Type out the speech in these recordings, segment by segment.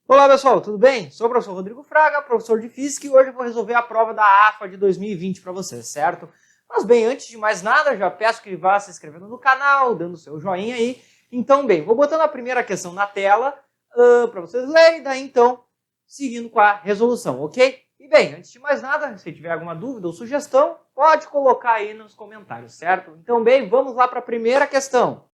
Olá pessoal, tudo bem? Sou o professor Rodrigo Fraga, professor de Física, e hoje eu vou resolver a prova da AFA de 2020 para vocês, certo? Mas bem, antes de mais nada, já peço que vá se inscrevendo no canal, dando seu joinha aí. Então, bem, vou botando a primeira questão na tela para vocês lerem, daí então, seguindo com a resolução, ok? E bem, antes de mais nada, se tiver alguma dúvida ou sugestão, pode colocar aí nos comentários, certo? Então, bem, vamos lá para a primeira questão.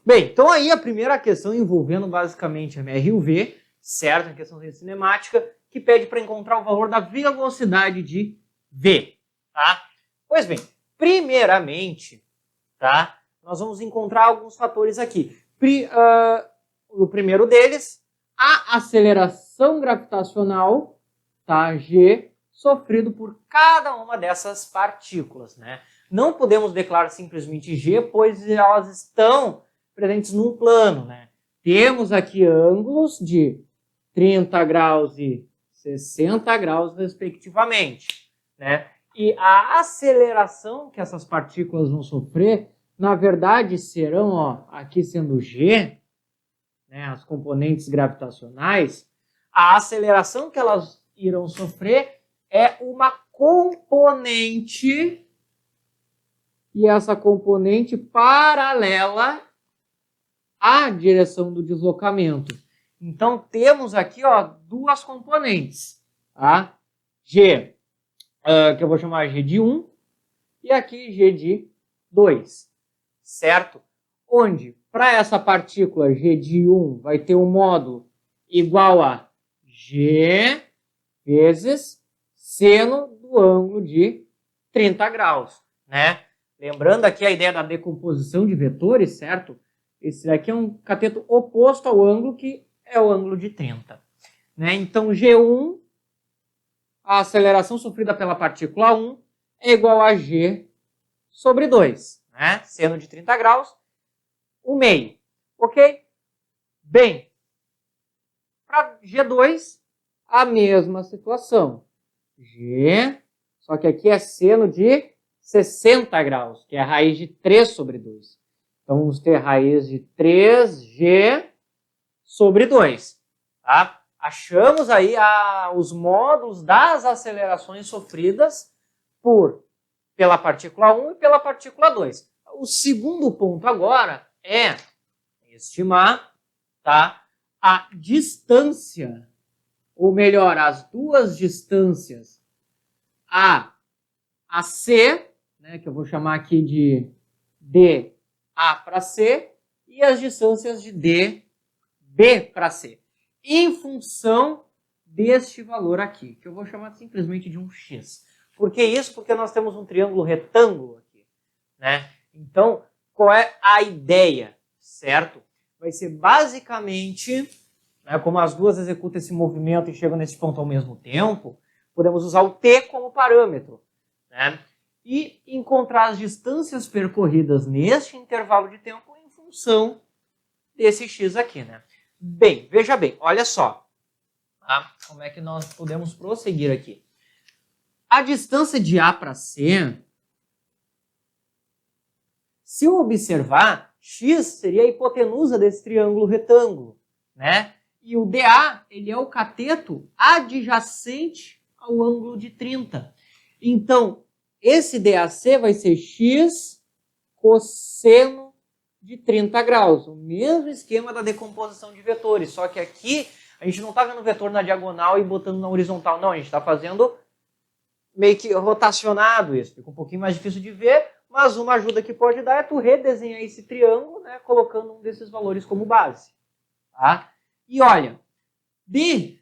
Bem, então aí a primeira questão envolvendo basicamente a MR e o V, certo? A questão de cinemática, que pede para encontrar o valor da velocidade de V, tá? Pois bem, primeiramente, tá? Nós vamos encontrar alguns fatores aqui. O primeiro deles, a aceleração gravitacional, tá? G, sofrido por cada uma dessas partículas, né? Não podemos declarar simplesmente G, pois elas estão presentes num plano, né? Temos aqui ângulos de 30 graus e 60 graus, respectivamente, né? E a aceleração que essas partículas vão sofrer, na verdade, serão, ó, aqui sendo G, né, as componentes gravitacionais, a aceleração que elas irão sofrer é uma componente, e essa componente paralela à direção do deslocamento. Então, temos aqui, ó, duas componentes, tá? G, que eu vou chamar G de 1, e aqui G de 2, certo? Onde, para essa partícula G de 1, vai ter um módulo igual a G vezes seno do ângulo de 30 graus, né? Lembrando aqui a ideia da decomposição de vetores, certo? Esse daqui é um cateto oposto ao ângulo, que é o ângulo de 30. Né? Então, G1, a aceleração sofrida pela partícula 1, é igual a G sobre 2. Né? Seno de 30 graus, 1 meio. Ok? Bem, para G2, a mesma situação. G, só que aqui é seno de 60 graus, que é a raiz de 3 sobre 2. Então, vamos ter raiz de 3G sobre 2. Tá? Achamos aí os módulos das acelerações sofridas pela partícula 1 e pela partícula 2. O segundo ponto agora é estimar, tá, a distância, ou melhor, as duas distâncias A C, né, que eu vou chamar aqui de D A para C, e as distâncias de D, B para C, em função deste valor aqui, que eu vou chamar simplesmente de um X. Por que isso? Porque nós temos um triângulo retângulo aqui, né? Então, qual é a ideia, certo? Vai ser basicamente, né, como as duas executam esse movimento e chegam nesse ponto ao mesmo tempo, podemos usar o T como parâmetro, né? E encontrar as distâncias percorridas neste intervalo de tempo em função desse x aqui, né? Bem, veja bem, olha só, tá? Como é que nós podemos prosseguir aqui. A distância de A para C, se eu observar, x seria a hipotenusa desse triângulo retângulo, né? E o DA, ele é o cateto adjacente ao ângulo de 30. Então, esse DAC vai ser x cosseno de 30 graus. O mesmo esquema da decomposição de vetores, só que aqui a gente não está vendo o vetor na diagonal e botando na horizontal, não. A gente está fazendo meio que rotacionado isso. Fica um pouquinho mais difícil de ver, mas uma ajuda que pode dar é tu redesenhar esse triângulo, né, colocando um desses valores como base. Tá? E olha, de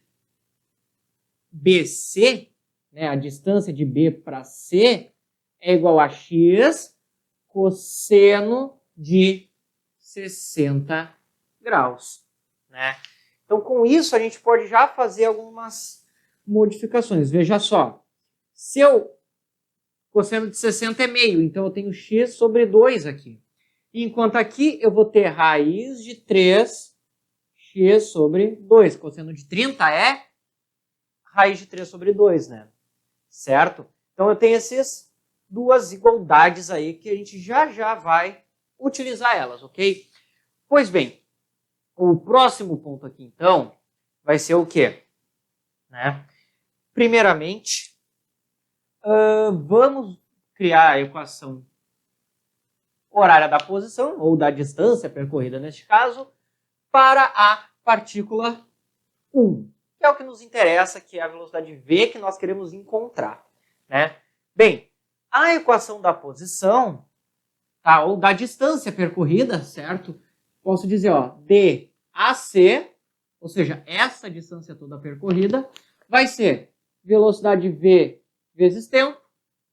BC, né, a distância de B para C é igual a x cosseno de 60 graus. Né? Então, com isso, a gente pode já fazer algumas modificações. Veja só, se eu cosseno de 60 é meio, então eu tenho x sobre 2 aqui. Enquanto aqui eu vou ter raiz de 3x sobre 2. Cosseno de 30 é raiz de 3 sobre 2, né? Certo? Então eu tenho esses duas igualdades aí que a gente já vai utilizar elas, ok? Pois bem, o próximo ponto aqui, então, vai ser o quê? Né? Primeiramente, vamos criar a equação horária da posição, ou da distância percorrida neste caso, para a partícula 1, que é o que nos interessa, que é a velocidade v que nós queremos encontrar. Né? Bem, a equação da posição, tá, ou da distância percorrida, certo? Posso dizer, ó, dAc, ou seja, essa distância toda percorrida, vai ser velocidade v vezes tempo,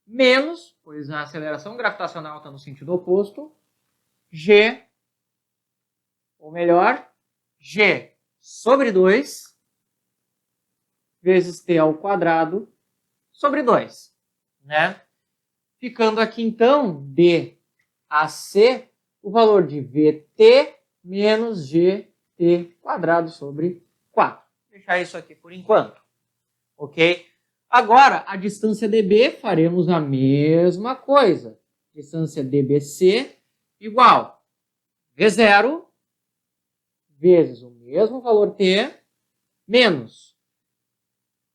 menos, pois a aceleração gravitacional está no sentido oposto, g, ou melhor, g sobre 2, vezes t ao quadrado, sobre 2. Né? Ficando aqui, então, dAc, o valor de vt menos gt quadrado sobre 4. Vou deixar isso aqui por enquanto. Ok? Agora, a distância dB, faremos a mesma coisa. Distância dBc igual V0 vezes o mesmo valor t menos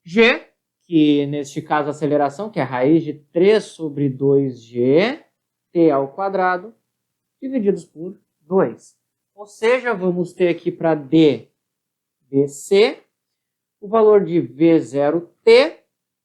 g, que neste caso a aceleração, que é a raiz de 3 sobre 2g, t ao quadrado, divididos por 2. Ou seja, vamos ter aqui para dBc o valor de V0t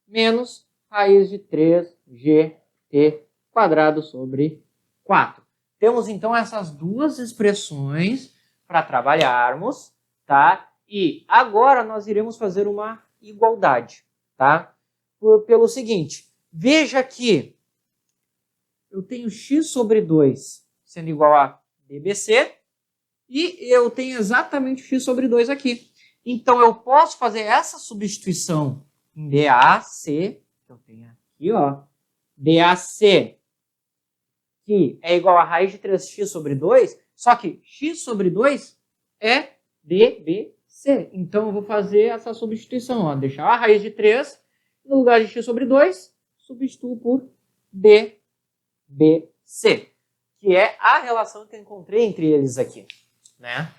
menos raiz de 3gt quadrado sobre 4. Temos então essas duas expressões para trabalharmos, tá? E agora nós iremos fazer uma igualdade, tá? Pelo seguinte, veja que eu tenho x sobre 2 sendo igual a dBc e eu tenho exatamente x sobre 2 aqui. Então eu posso fazer essa substituição em dAc, que eu tenho aqui, ó, dAc, que é igual a raiz de 3x sobre 2, só que x sobre 2 é dBc. Então eu vou fazer essa substituição, ó, deixar a raiz de 3 no lugar de x sobre 2, substituo por dBc, que é a relação que eu encontrei entre eles aqui. Né?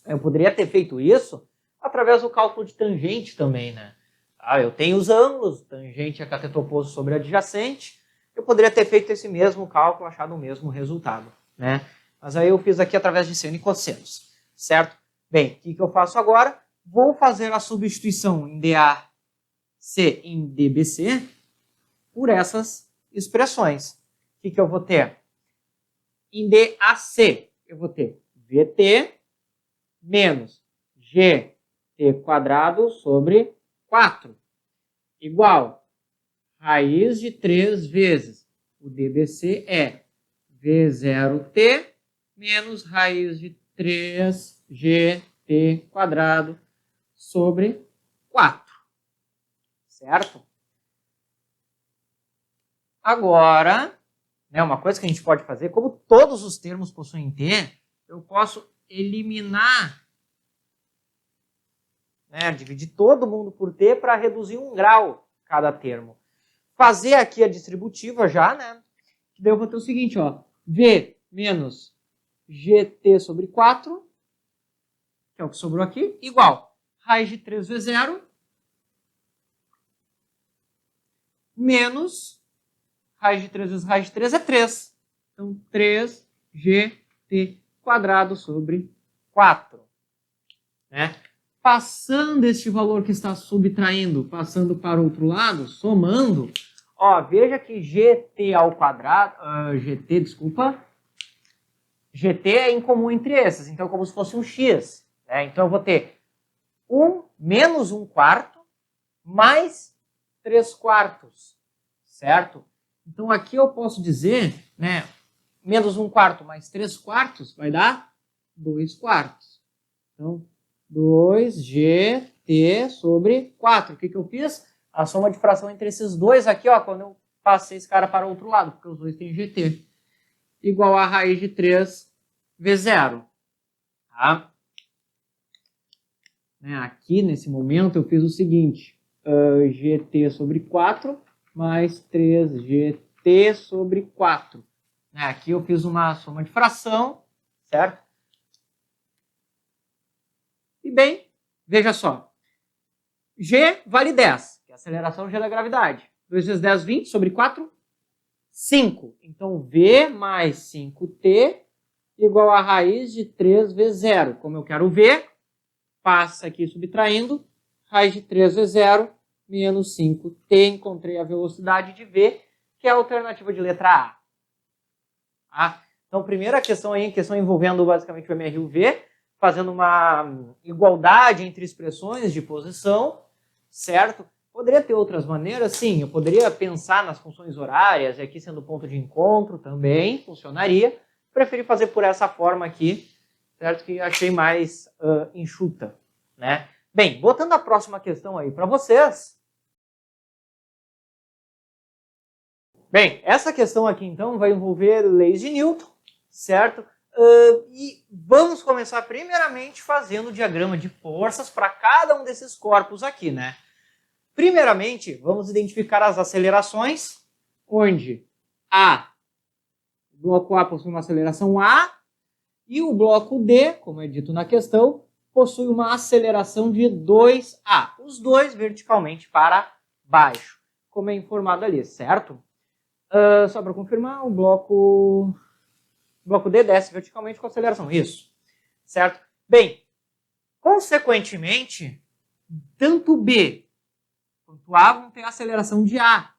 Eu poderia ter feito isso através do cálculo de tangente também, né? Eu tenho os ângulos, tangente é cateto oposto sobre adjacente, eu poderia ter feito esse mesmo cálculo, achado o mesmo resultado, né? Mas aí eu fiz aqui através de seno e cossenos, certo? Bem, o que eu faço agora? Vou fazer a substituição em dAc em dBc por essas expressões. O que eu vou ter? Em dAc, eu vou ter Vt menos gt quadrado sobre 4 igual raiz de 3 vezes o dBc é V0t menos raiz de 3gt quadrado sobre 4. Certo? Agora, né, uma coisa que a gente pode fazer, como todos os termos possuem t, eu posso eliminar, né, dividir todo mundo por t para reduzir 1 grau cada termo. Fazer aqui a distributiva já, né? Que daí eu vou ter o seguinte, ó, v menos gt sobre 4, que é o que sobrou aqui, igual raiz de 3v0 menos raiz de 3 vezes raiz de 3 é 3. Então, 3gt quadrado sobre 4. Né? Passando este valor que está subtraindo, passando para o outro lado, somando, ó, veja que gt ao quadrado, gt é incomum entre esses, então é como se fosse um x. Né? Então eu vou ter 1 menos 1 quarto mais 3 quartos, certo? Então aqui eu posso dizer, né, menos 1 quarto mais 3 quartos vai dar 2 quartos. Então, 2gt sobre 4. O que eu fiz? A soma de fração entre esses dois aqui, ó, quando eu passei esse cara para o outro lado, porque os dois têm gt. Igual a raiz de 3v0. Tá? Aqui, nesse momento, eu fiz o seguinte. Gt sobre 4 mais 3gt 5T sobre 4. Aqui eu fiz uma soma de fração, certo? E bem, veja só. G vale 10, que é a aceleração G da gravidade. 2 vezes 10, 20 sobre 4, 5. Então, V mais 5T igual a raiz de 3 vezes 0. Como eu quero V, passa aqui subtraindo, raiz de 3 vezes 0 menos 5T. Encontrei a velocidade de V, que é a alternativa de letra A. Tá? Então, primeira questão aí, questão envolvendo basicamente o MR e o V, fazendo uma igualdade entre expressões de posição, certo? Poderia ter outras maneiras, sim. Eu poderia pensar nas funções horárias, e aqui sendo ponto de encontro também funcionaria. Preferi fazer por essa forma aqui, certo? Que achei mais enxuta, né? Bem, botando a próxima questão aí para vocês. Bem, essa questão aqui então vai envolver leis de Newton, certo? E vamos começar primeiramente fazendo o diagrama de forças para cada um desses corpos aqui, né? Primeiramente, vamos identificar as acelerações, onde o bloco A possui uma aceleração A e o bloco D, como é dito na questão, possui uma aceleração de 2A. Os dois verticalmente para baixo, como é informado ali, certo? Só para confirmar, o bloco D desce verticalmente com aceleração. Isso, certo? Bem, consequentemente, tanto B quanto A vão ter a aceleração de A.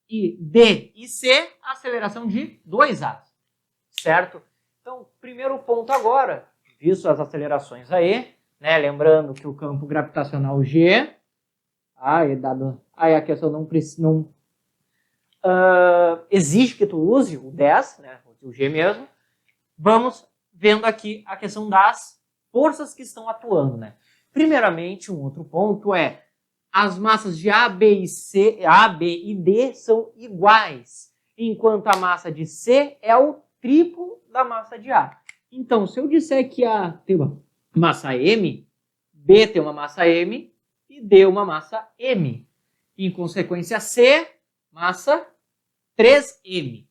E D e C, a aceleração de 2A. Certo? Então, primeiro ponto agora, visto as acelerações aí, né? Lembrando que o campo gravitacional G, é dado, aí a questão não exige que tu use o 10, né? O G mesmo. Vamos vendo aqui a questão das forças que estão atuando, né? Primeiramente, um outro ponto é as massas de A, B e D são iguais, enquanto a massa de C é o triplo da massa de A. Então, se eu disser que A tem uma massa M, B tem uma massa M e D uma massa M. Em consequência, C, massa 3M.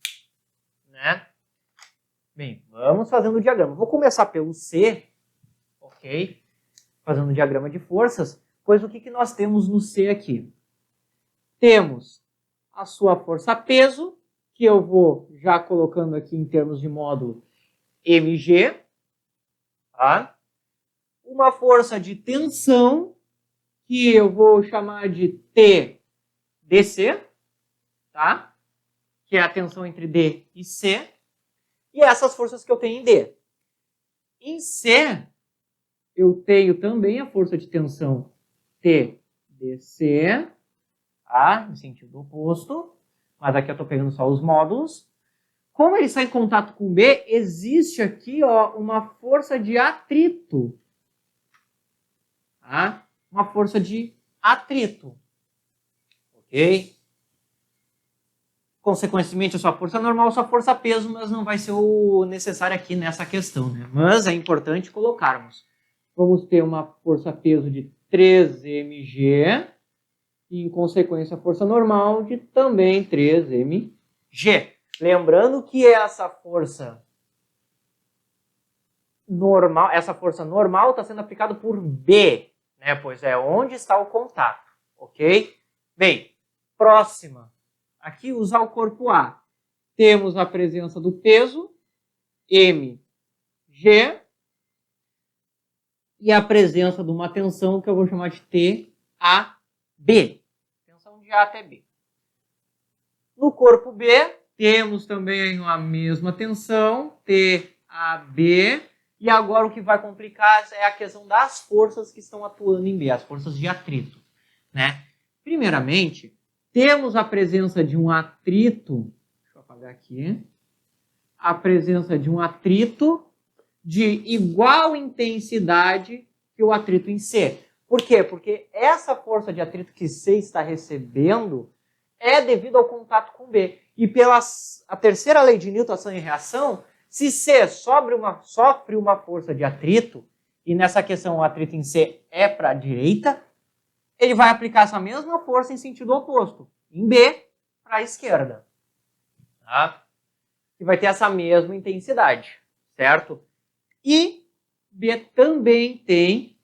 Né? Bem, vamos fazendo o diagrama. Vou começar pelo C, ok? Fazendo o diagrama de forças. Pois o que nós temos no C aqui? Temos a sua força-peso, que eu vou já colocando aqui em termos de módulo mg. Tá? Uma força de tensão, que eu vou chamar de TdC, tá? Que é a tensão entre D e C. E essas forças que eu tenho em D. Em C, eu tenho também a força de tensão TdC, tá? Em sentido oposto, mas aqui eu estou pegando só os módulos. Como ele está em contato com B, existe aqui uma força de atrito. Tá? Uma força de atrito. Ok? Consequentemente, a sua força normal, a sua força peso, mas não vai ser o necessário aqui nessa questão, né? Mas é importante colocarmos. Vamos ter uma força peso de 3mg e, em consequência, a força normal de também 3mg. Lembrando que essa força normal está sendo aplicada por B, né? Pois é onde está o contato, ok? Bem, próxima. Aqui usar o corpo A. Temos a presença do peso, mg, e a presença de uma tensão que eu vou chamar de TAB. Tensão de A até B. No corpo B, temos também a mesma tensão, TAB. E agora o que vai complicar é a questão das forças que estão atuando em B, as forças de atrito. Né? Primeiramente, temos a presença de um atrito, deixa eu apagar aqui, a presença de um atrito de igual intensidade que o atrito em C. Por quê? Porque essa força de atrito que C está recebendo é devido ao contato com B. E pela a terceira lei de Newton, ação e reação, se C sofre uma força de atrito, e nessa questão o atrito em C é para a direita, ele vai aplicar essa mesma força em sentido oposto, em B, para a esquerda. tá? Que vai ter essa mesma intensidade, certo? E B também tem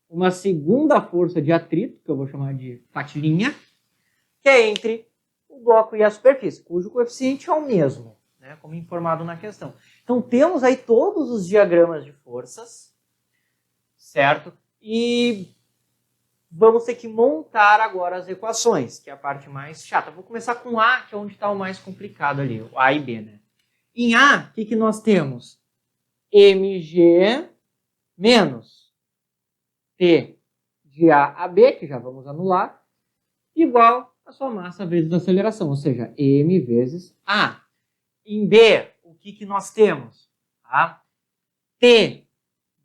uma segunda força de atrito, que eu vou chamar de patilinha, que é entre o bloco e a superfície, cujo coeficiente é o mesmo, né, como informado na questão. Então, temos aí todos os diagramas de forças, certo? E vamos ter que montar agora as equações, que é a parte mais chata. Vou começar com A, que é onde está o mais complicado ali, o A e B, né? Em A, o que nós temos? mg menos T de A a B, que já vamos anular, igual a sua massa vezes a aceleração, ou seja, m vezes A. Em B, o que nós temos? Tá? T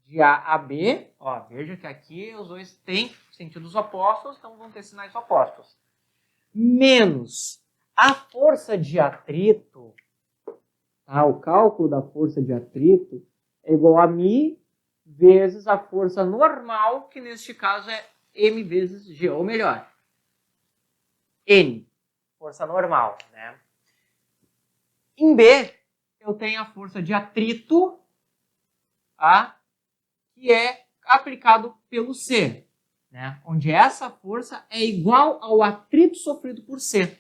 de A a B, ó, veja que aqui os dois têm sentidos opostos, então vão ter sinais opostos. Menos a força de atrito, tá? O cálculo da força de atrito é igual a μ vezes a força normal, que neste caso é m vezes g, ou melhor, N, força normal, né? Em B, eu tenho a força de atrito, tá? Que é aplicado pelo C, né? Onde essa força é igual ao atrito sofrido por C.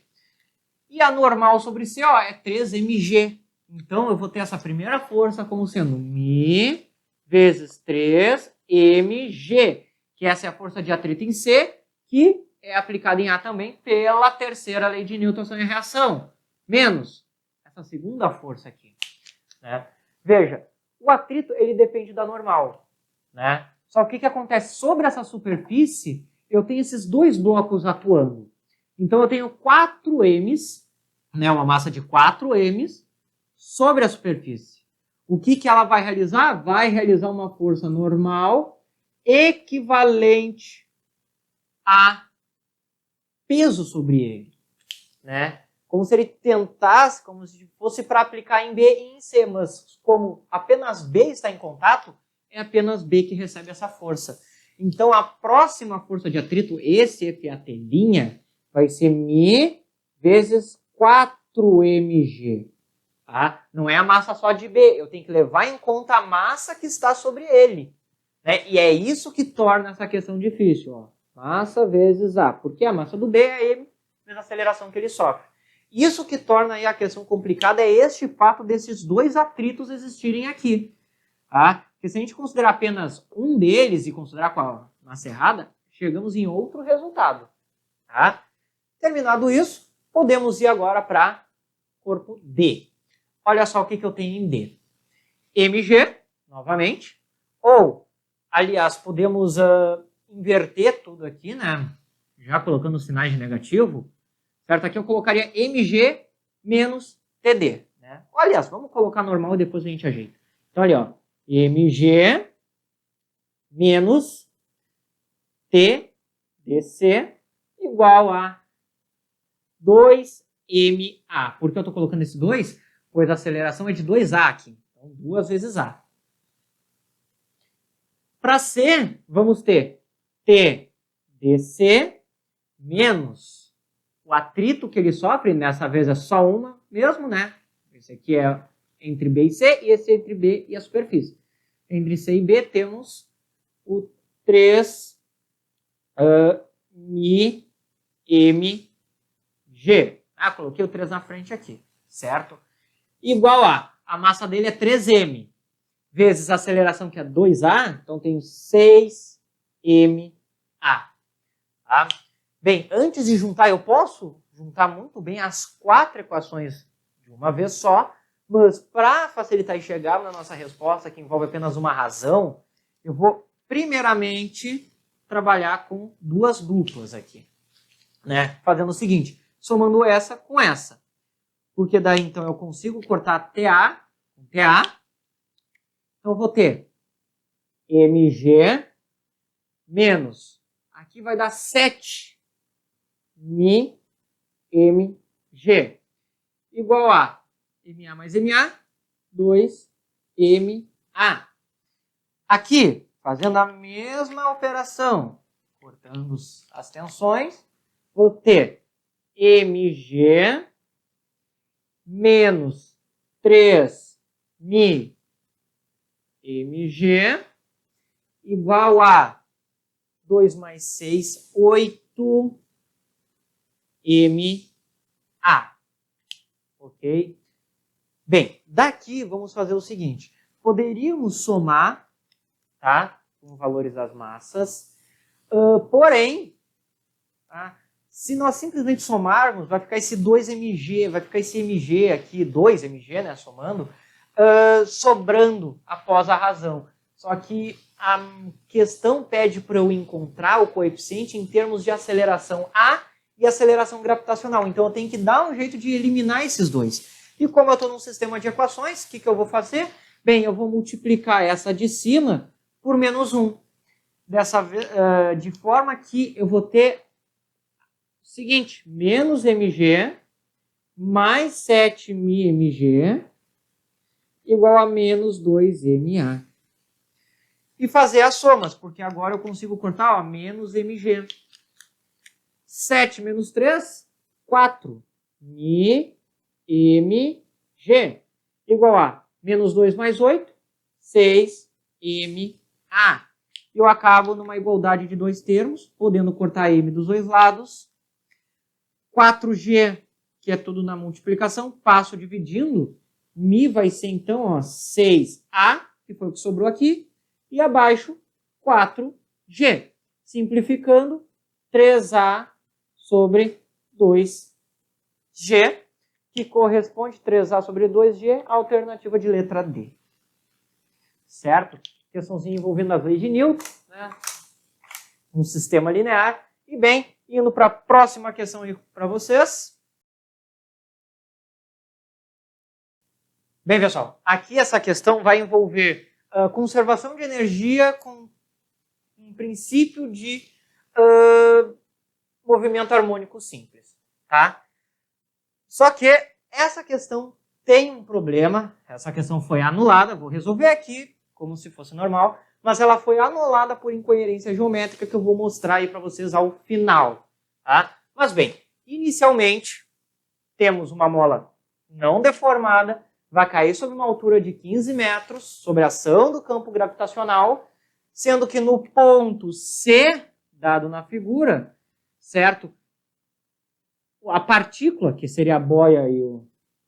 E a normal sobre C, ó, é 3mg. Então, eu vou ter essa primeira força como sendo μ vezes 3mg, que essa é a força de atrito em C, que é aplicada em A também pela terceira lei de Newton, ação e reação, menos essa segunda força aqui, né? Veja, o atrito ele depende da normal, né? Só que o que acontece sobre essa superfície, eu tenho esses dois blocos atuando. Então eu tenho 4 m's, né, uma massa de 4 m's sobre a superfície. O que ela vai realizar? Vai realizar uma força normal equivalente a peso sobre ele, né? Como se ele tentasse, como se fosse para aplicar em B e em C, mas como apenas B está em contato, é apenas B que recebe essa força. Então, a próxima força de atrito, esse FAT', vai ser μ vezes 4mg. Tá? Não é a massa só de B, eu tenho que levar em conta a massa que está sobre ele, né? E é isso que torna essa questão difícil, ó. Massa vezes A, porque a massa do B é M vezes a aceleração que ele sofre. Isso que torna aí a questão complicada é este fato desses dois atritos existirem aqui. Tá? Porque se a gente considerar apenas um deles e considerar com a massa errada, chegamos em outro resultado. Tá? Terminado isso, podemos ir agora para corpo D. Olha só o que eu tenho em D. mg, novamente, ou, aliás, podemos inverter tudo aqui, né? Já colocando sinais de negativo, certo? Aqui eu colocaria mg menos td, né? Aliás, vamos colocar normal e depois a gente ajeita. Então, olha, ó, mg menos tdc igual a 2ma. Por que eu estou colocando esse 2? Pois a aceleração é de 2a aqui. Então, 2 vezes a. Para C, vamos ter tdc menos o atrito que ele sofre, nessa vez é só uma mesmo, né? Esse aqui é entre B e C, e esse é entre B e a superfície. Entre C e B temos o 3mg. Ah, coloquei o 3 na frente aqui, certo? Igual a massa dele é 3m, vezes a aceleração que é 2a, então tenho 6ma. Tá? Bem, antes de juntar, eu posso juntar muito bem as 4 equações de uma vez só, mas para facilitar e chegar na nossa resposta, que envolve apenas uma razão, eu vou primeiramente trabalhar com duas duplas aqui, né? Fazendo o seguinte, somando essa com essa. Porque daí, então, eu consigo cortar TA com TA. Então, eu vou ter mg menos, aqui vai dar 7mg igual a ma mais ma, 2ma. Aqui, fazendo a mesma operação, cortando as tensões, vou ter mg menos 3μ mg igual a 2 mais 6, 8 MA. Ok? Bem, daqui vamos fazer o seguinte. Poderíamos somar, tá? Com valores das massas. Porém, tá? Se nós simplesmente somarmos, vai ficar esse 2mg, vai ficar esse mg aqui, 2mg, né? Somando, sobrando após a razão. Só que a questão pede para eu encontrar o coeficiente em termos de aceleração A e aceleração gravitacional. Então eu tenho que dar um jeito de eliminar esses dois. E como eu estou num sistema de equações, o que eu vou fazer? Bem, eu vou multiplicar essa de cima por menos 1. De forma que eu vou ter o seguinte, menos mg mais 7μ mg igual a menos 2ma. E fazer as somas, porque agora eu consigo cortar, ó, menos mg. 7 menos 3, 4 μ mg igual a menos 2 mais 8, 6 ma. Eu acabo numa igualdade de dois termos, podendo cortar m dos dois lados. 4g, que é tudo na multiplicação, passo dividindo. Mi vai ser então, ó, 6a, que foi o que sobrou aqui. E abaixo, 4g. Simplificando, 3a sobre 2g, que corresponde 3a sobre 2g, alternativa de letra D. Certo? Questãozinha envolvendo as leis de Newton, né? Um sistema linear. E bem, indo para a próxima questão para vocês. Bem, pessoal, aqui essa questão vai envolver conservação de energia com um princípio de movimento harmônico simples, tá? Só que essa questão tem um problema, essa questão foi anulada, vou resolver aqui como se fosse normal, mas ela foi anulada por incoerência geométrica que eu vou mostrar aí para vocês ao final, tá? Mas bem, inicialmente temos uma mola não deformada, vai cair sobre uma altura de 15 metros, sob a ação do campo gravitacional, sendo que no ponto C, dado na figura, certo? A partícula, que seria a boia e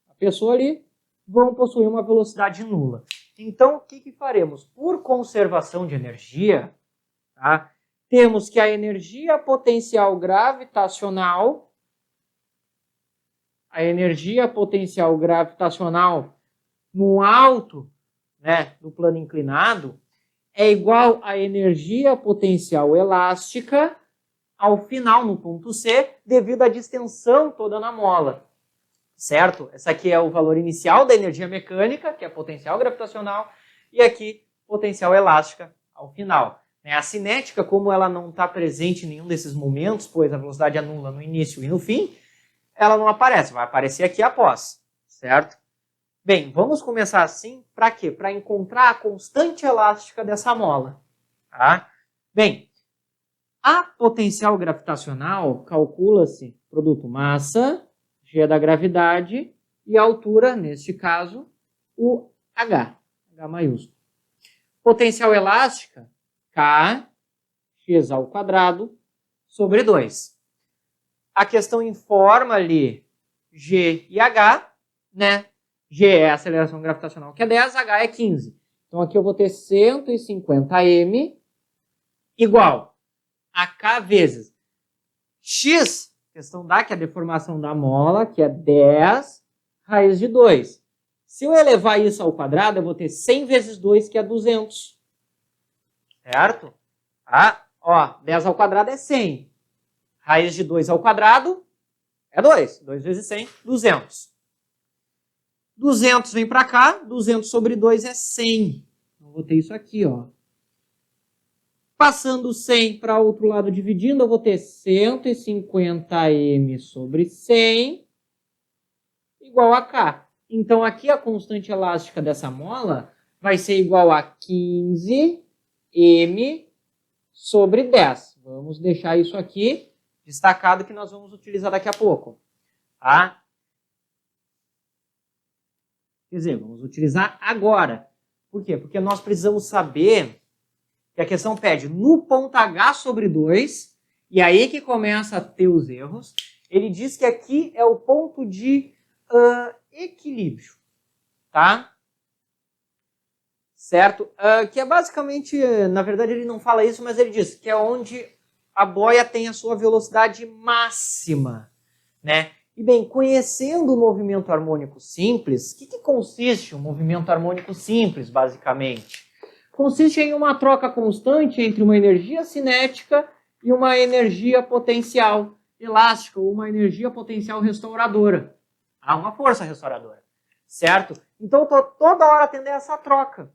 a pessoa ali, vão possuir uma velocidade nula. Então, o que faremos? Por conservação de energia, tá? Temos que a energia potencial gravitacional no alto, né, do plano inclinado é igual à energia potencial elástica ao final, no ponto C, devido à distensão toda na mola. Certo? Essa aqui é o valor inicial da energia mecânica, que é potencial gravitacional, e aqui potencial elástica ao final. A cinética, como ela não está presente em nenhum desses momentos, pois a velocidade é nula no início e no fim, ela não aparece, vai aparecer aqui após, certo? Bem, vamos começar assim, para quê? Para encontrar a constante elástica dessa mola. Tá? Bem, a potencial gravitacional calcula-se produto massa, G da gravidade, e a altura, neste caso, o H maiúsculo. Potencial elástica, K, x ao quadrado, sobre 2. A questão informa ali G e H, né? G é a aceleração gravitacional, que é 10, H é 15. Então aqui eu vou ter 150m igual a K vezes x, questão dá que é a deformação da mola, que é 10 raiz de 2. Se eu elevar isso ao quadrado, eu vou ter 100 vezes 2, que é 200. Certo? Tá? Ó, 10 ao quadrado é 100. Raiz de 2 ao quadrado é 2. 2 vezes 100, 200. 200 vem para cá, 200 sobre 2 é 100. Eu vou ter isso aqui, ó. Passando 100 para o outro lado dividindo, eu vou ter 150m sobre 100 igual a K. Então, aqui a constante elástica dessa mola vai ser igual a 15m sobre 10. Vamos deixar isso aqui destacado que nós vamos utilizar daqui a pouco. Tá? Quer dizer, vamos utilizar agora. Por quê? Porque nós precisamos saber que a questão pede no ponto H sobre 2, e aí que começa a ter os erros. Ele diz que aqui é o ponto de equilíbrio, tá? Certo? Que é basicamente, na verdade ele não fala isso, mas ele diz que é onde a boia tem a sua velocidade máxima, né? E bem, conhecendo o movimento harmônico simples, o que consiste o movimento harmônico simples, basicamente? Consiste em uma troca constante entre uma energia cinética e uma energia potencial elástica, ou uma energia potencial restauradora. Há uma força restauradora, certo? Então, eu estou toda hora tendo essa troca.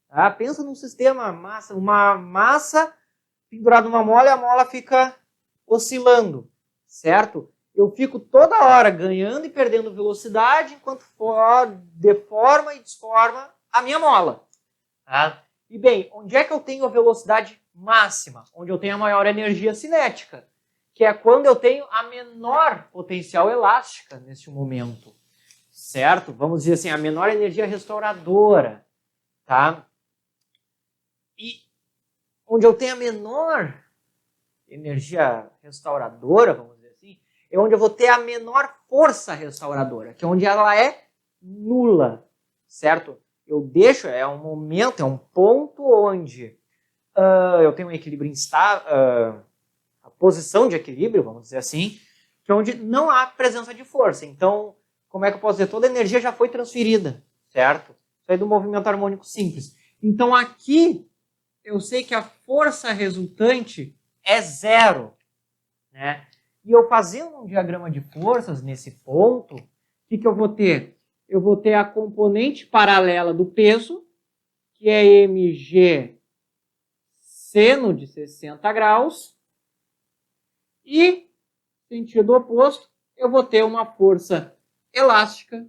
Tá? Pensa num sistema, uma massa pendurada numa mola e a mola fica oscilando, certo? Eu fico toda hora ganhando e perdendo velocidade enquanto deforma e desforma a minha mola. Tá? E bem, onde é que eu tenho a velocidade máxima? Onde eu tenho a maior energia cinética, que é quando eu tenho a menor potencial elástica neste momento, certo? Vamos dizer assim, a menor energia restauradora, tá? E onde eu tenho a menor energia restauradora, vamos dizer assim, é onde eu vou ter a menor força restauradora, que é onde ela é nula, certo? Eu deixo, é um momento, é um ponto onde eu tenho um equilíbrio instável, a posição de equilíbrio, vamos dizer assim, que é onde não há presença de força. Então, como é que eu posso dizer? Toda a energia já foi transferida, certo? Isso aí do movimento harmônico simples. Então, aqui, eu sei que a força resultante é zero, né? E eu fazendo um diagrama de forças nesse ponto, o que eu vou ter? Eu vou ter a componente paralela do peso, que é mg seno de 60 graus, e, sentido oposto, eu vou ter uma força elástica,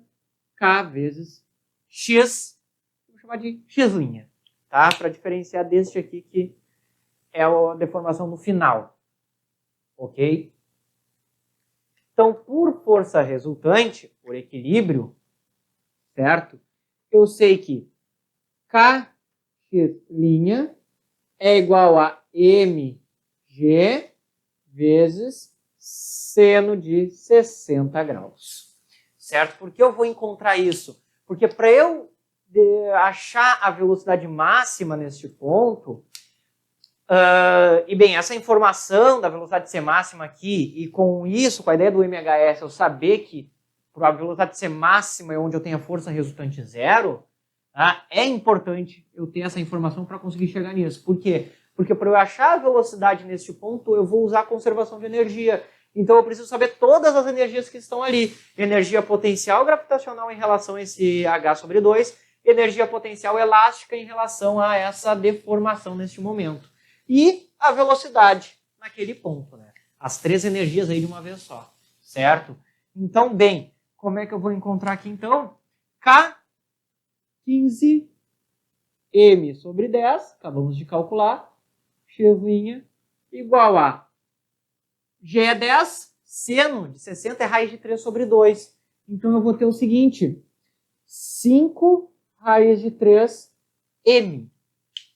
K vezes X, vou chamar de X', tá? Para diferenciar deste aqui, que é a deformação no final, ok? Então, por força resultante, por equilíbrio, certo? Eu sei que Kx' é igual a mg vezes seno de 60 graus. Certo? Por que eu vou encontrar isso? Porque para eu achar a velocidade máxima neste ponto, e bem, essa informação da velocidade ser máxima aqui, e com isso, com a ideia do MHS, eu saber que a velocidade ser máxima é onde eu tenho a força resultante zero, tá? É importante eu ter essa informação para conseguir chegar nisso. Por quê? Porque para eu achar a velocidade neste ponto, eu vou usar a conservação de energia. Então eu preciso saber todas as energias que estão ali. Energia potencial gravitacional em relação a esse H sobre 2, energia potencial elástica em relação a essa deformação neste momento. E a velocidade naquele ponto, né? As três energias aí de uma vez só, certo? Então, bem, como é que eu vou encontrar aqui então? K15 m sobre 10, acabamos de calcular, x' igual a G é 10, seno de 60 é raiz de 3 sobre 2. Então eu vou ter o seguinte, 5 raiz de 3 m,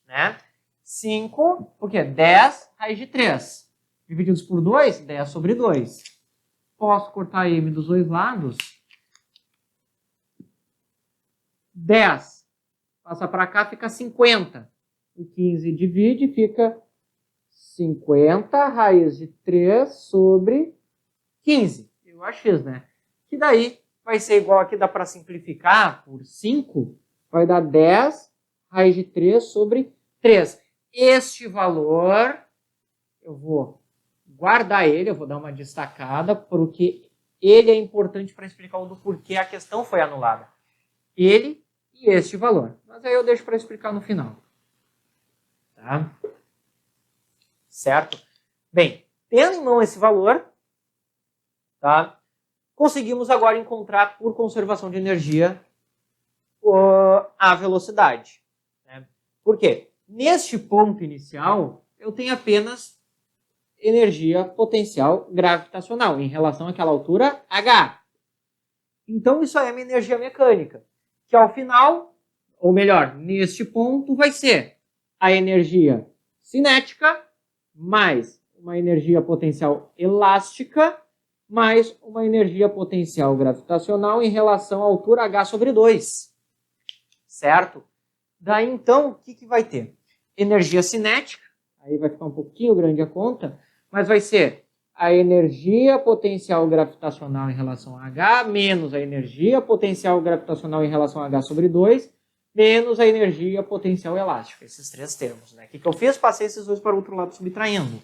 né? 5, por quê? 10 raiz de 3. Divididos por 2, 10 sobre 2. Posso cortar m dos dois lados. 10 passa para cá, fica 50. O 15 divide, fica 50 raiz de 3 sobre 15. Eu acho x, né? Que daí vai ser igual aqui, dá para simplificar por 5, vai dar 10 raiz de 3 sobre 3. Este valor, eu vou guardar ele, eu vou dar uma destacada, porque ele é importante para explicar o do porquê a questão foi anulada. Ele e este valor. Mas aí eu deixo para explicar no final. Tá? Certo? Bem, tendo em mão esse valor, tá? Conseguimos agora encontrar, por conservação de energia, a velocidade. Né? Por quê? Neste ponto inicial, eu tenho apenas energia potencial gravitacional em relação àquela altura H. Então, isso aí é uma energia mecânica, que ao final, ou melhor, neste ponto, vai ser a energia cinética mais uma energia potencial elástica mais uma energia potencial gravitacional em relação à altura h sobre 2. Certo? Daí, então, o que vai ter? Energia cinética, aí vai ficar um pouquinho grande a conta, mas vai ser a energia potencial gravitacional em relação a h menos a energia potencial gravitacional em relação a h sobre 2 menos a energia potencial elástica. Esses três termos, né? O que eu fiz? Passei esses dois para o outro lado subtraindo.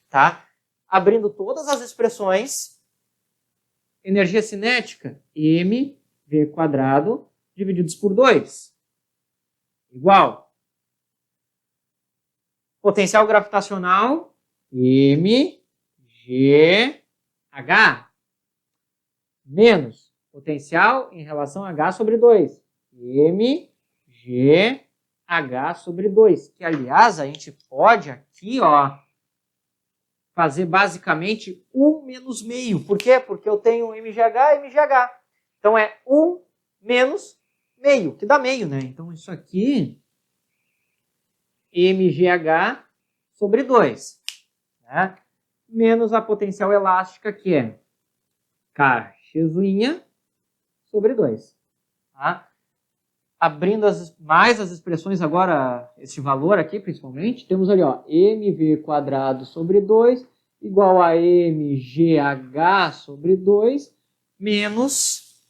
Tá? Abrindo todas as expressões, energia cinética, mv² divididos por 2. Igual. Potencial gravitacional, mgh, menos potencial em relação a h sobre 2. mgh sobre 2. Que, aliás, a gente pode aqui, ó, fazer basicamente 1 menos meio. Por quê? Porque eu tenho mgh e mgh. Então é 1 menos meio, que dá meio, né? Então isso aqui, mgh sobre 2. Né? Menos a potencial elástica, que é kx' sobre 2. Tá? Abrindo mais as expressões agora, esse valor aqui principalmente, temos ali, ó, mv² sobre 2 igual a mgh sobre 2 menos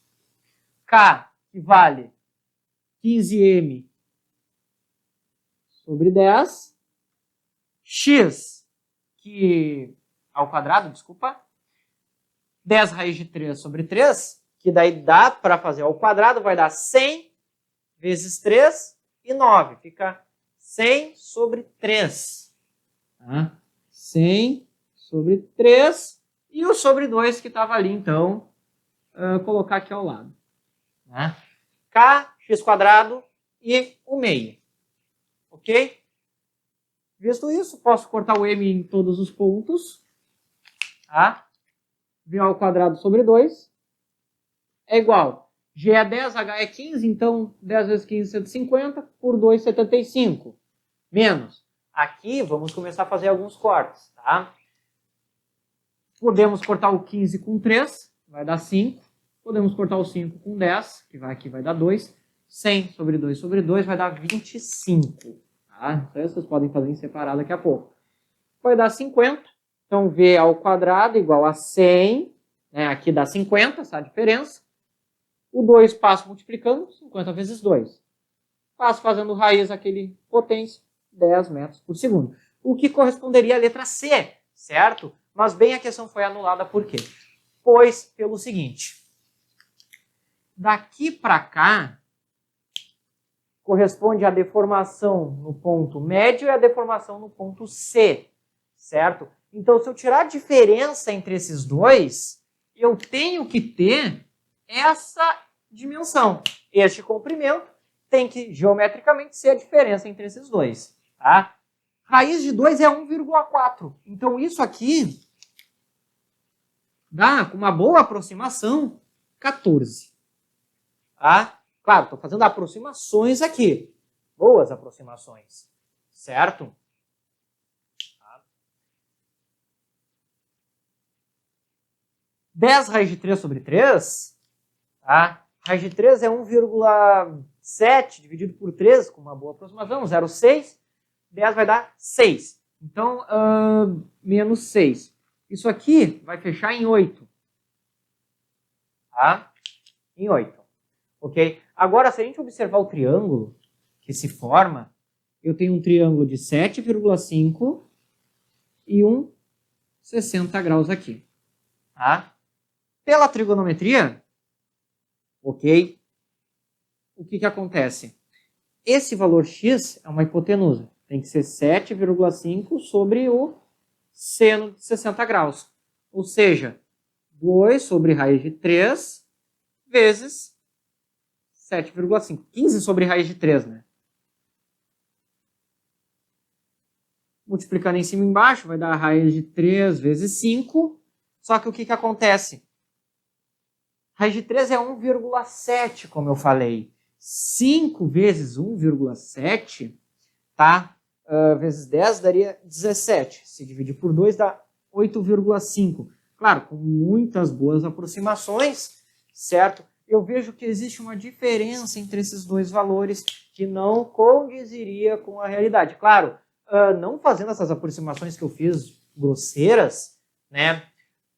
k, que vale 15m sobre 10, x, que ao quadrado, desculpa, 10 raiz de 3 sobre 3, que daí dá para fazer ao quadrado, vai dar 100 vezes 3 e 9. Fica 100 sobre 3. Tá? 100 sobre 3 e o sobre 2 que estava ali, então, colocar aqui ao lado. Né? K, x² e o meio. Ok? Visto isso, posso cortar o m em todos os pontos. Tá? v² sobre 2 é igual. G é 10, H é 15, então 10 vezes 15, 150, por 2, 75. Menos. Aqui, vamos começar a fazer alguns cortes, tá? Podemos cortar o 15 com 3, vai dar 5. Podemos cortar o 5 com 10, que aqui vai dar 2. 100 sobre 2 sobre 2 vai dar 25. Tá? Então, vocês podem fazer em separado daqui a pouco. Vai dar 50. Então, v² igual a 100. Né? Aqui dá 50, essa é a diferença. O 2 passo multiplicando, 50 vezes 2. Passo fazendo raiz aquele potência, 10 metros por segundo. O que corresponderia à letra C, certo? Mas bem, a questão foi anulada por quê? Pois pelo seguinte. Daqui para cá, corresponde à deformação no ponto médio e à deformação no ponto C, certo? Então, se eu tirar a diferença entre esses dois, eu tenho que ter essa dimensão. Este comprimento tem que, geometricamente, ser a diferença entre esses dois. Tá? Raiz de 2 é 1,4. Então, isso aqui dá, com uma boa aproximação, 14. Tá? Claro, estou fazendo aproximações aqui. Boas aproximações. Certo? Tá? 10 raiz de 3 sobre 3. Tá? Raiz de 3 é 1,7 dividido por 3, com uma boa aproximação, 0,6. 10 vai dar 6. Então, menos 6. Isso aqui vai fechar em 8. Tá? Em 8. Ok? Agora, se a gente observar o triângulo que se forma, eu tenho um triângulo de 7,5 e um 60 graus aqui. Tá? Pela trigonometria, ok? O que acontece? Esse valor x é uma hipotenusa. Tem que ser 7,5 sobre o seno de 60 graus. Ou seja, 2 sobre raiz de 3 vezes 7,5. 15 sobre raiz de 3, né? Multiplicando em cima e embaixo, vai dar a raiz de 3 vezes 5. Só que o que acontece? Raiz de 3 é 1,7, como eu falei. 5 vezes 1,7, tá? Vezes 10 daria 17. Se dividir por 2 dá 8,5. Claro, com muitas boas aproximações, certo? Eu vejo que existe uma diferença entre esses dois valores que não condiziria com a realidade. Claro, não fazendo essas aproximações que eu fiz grosseiras, né,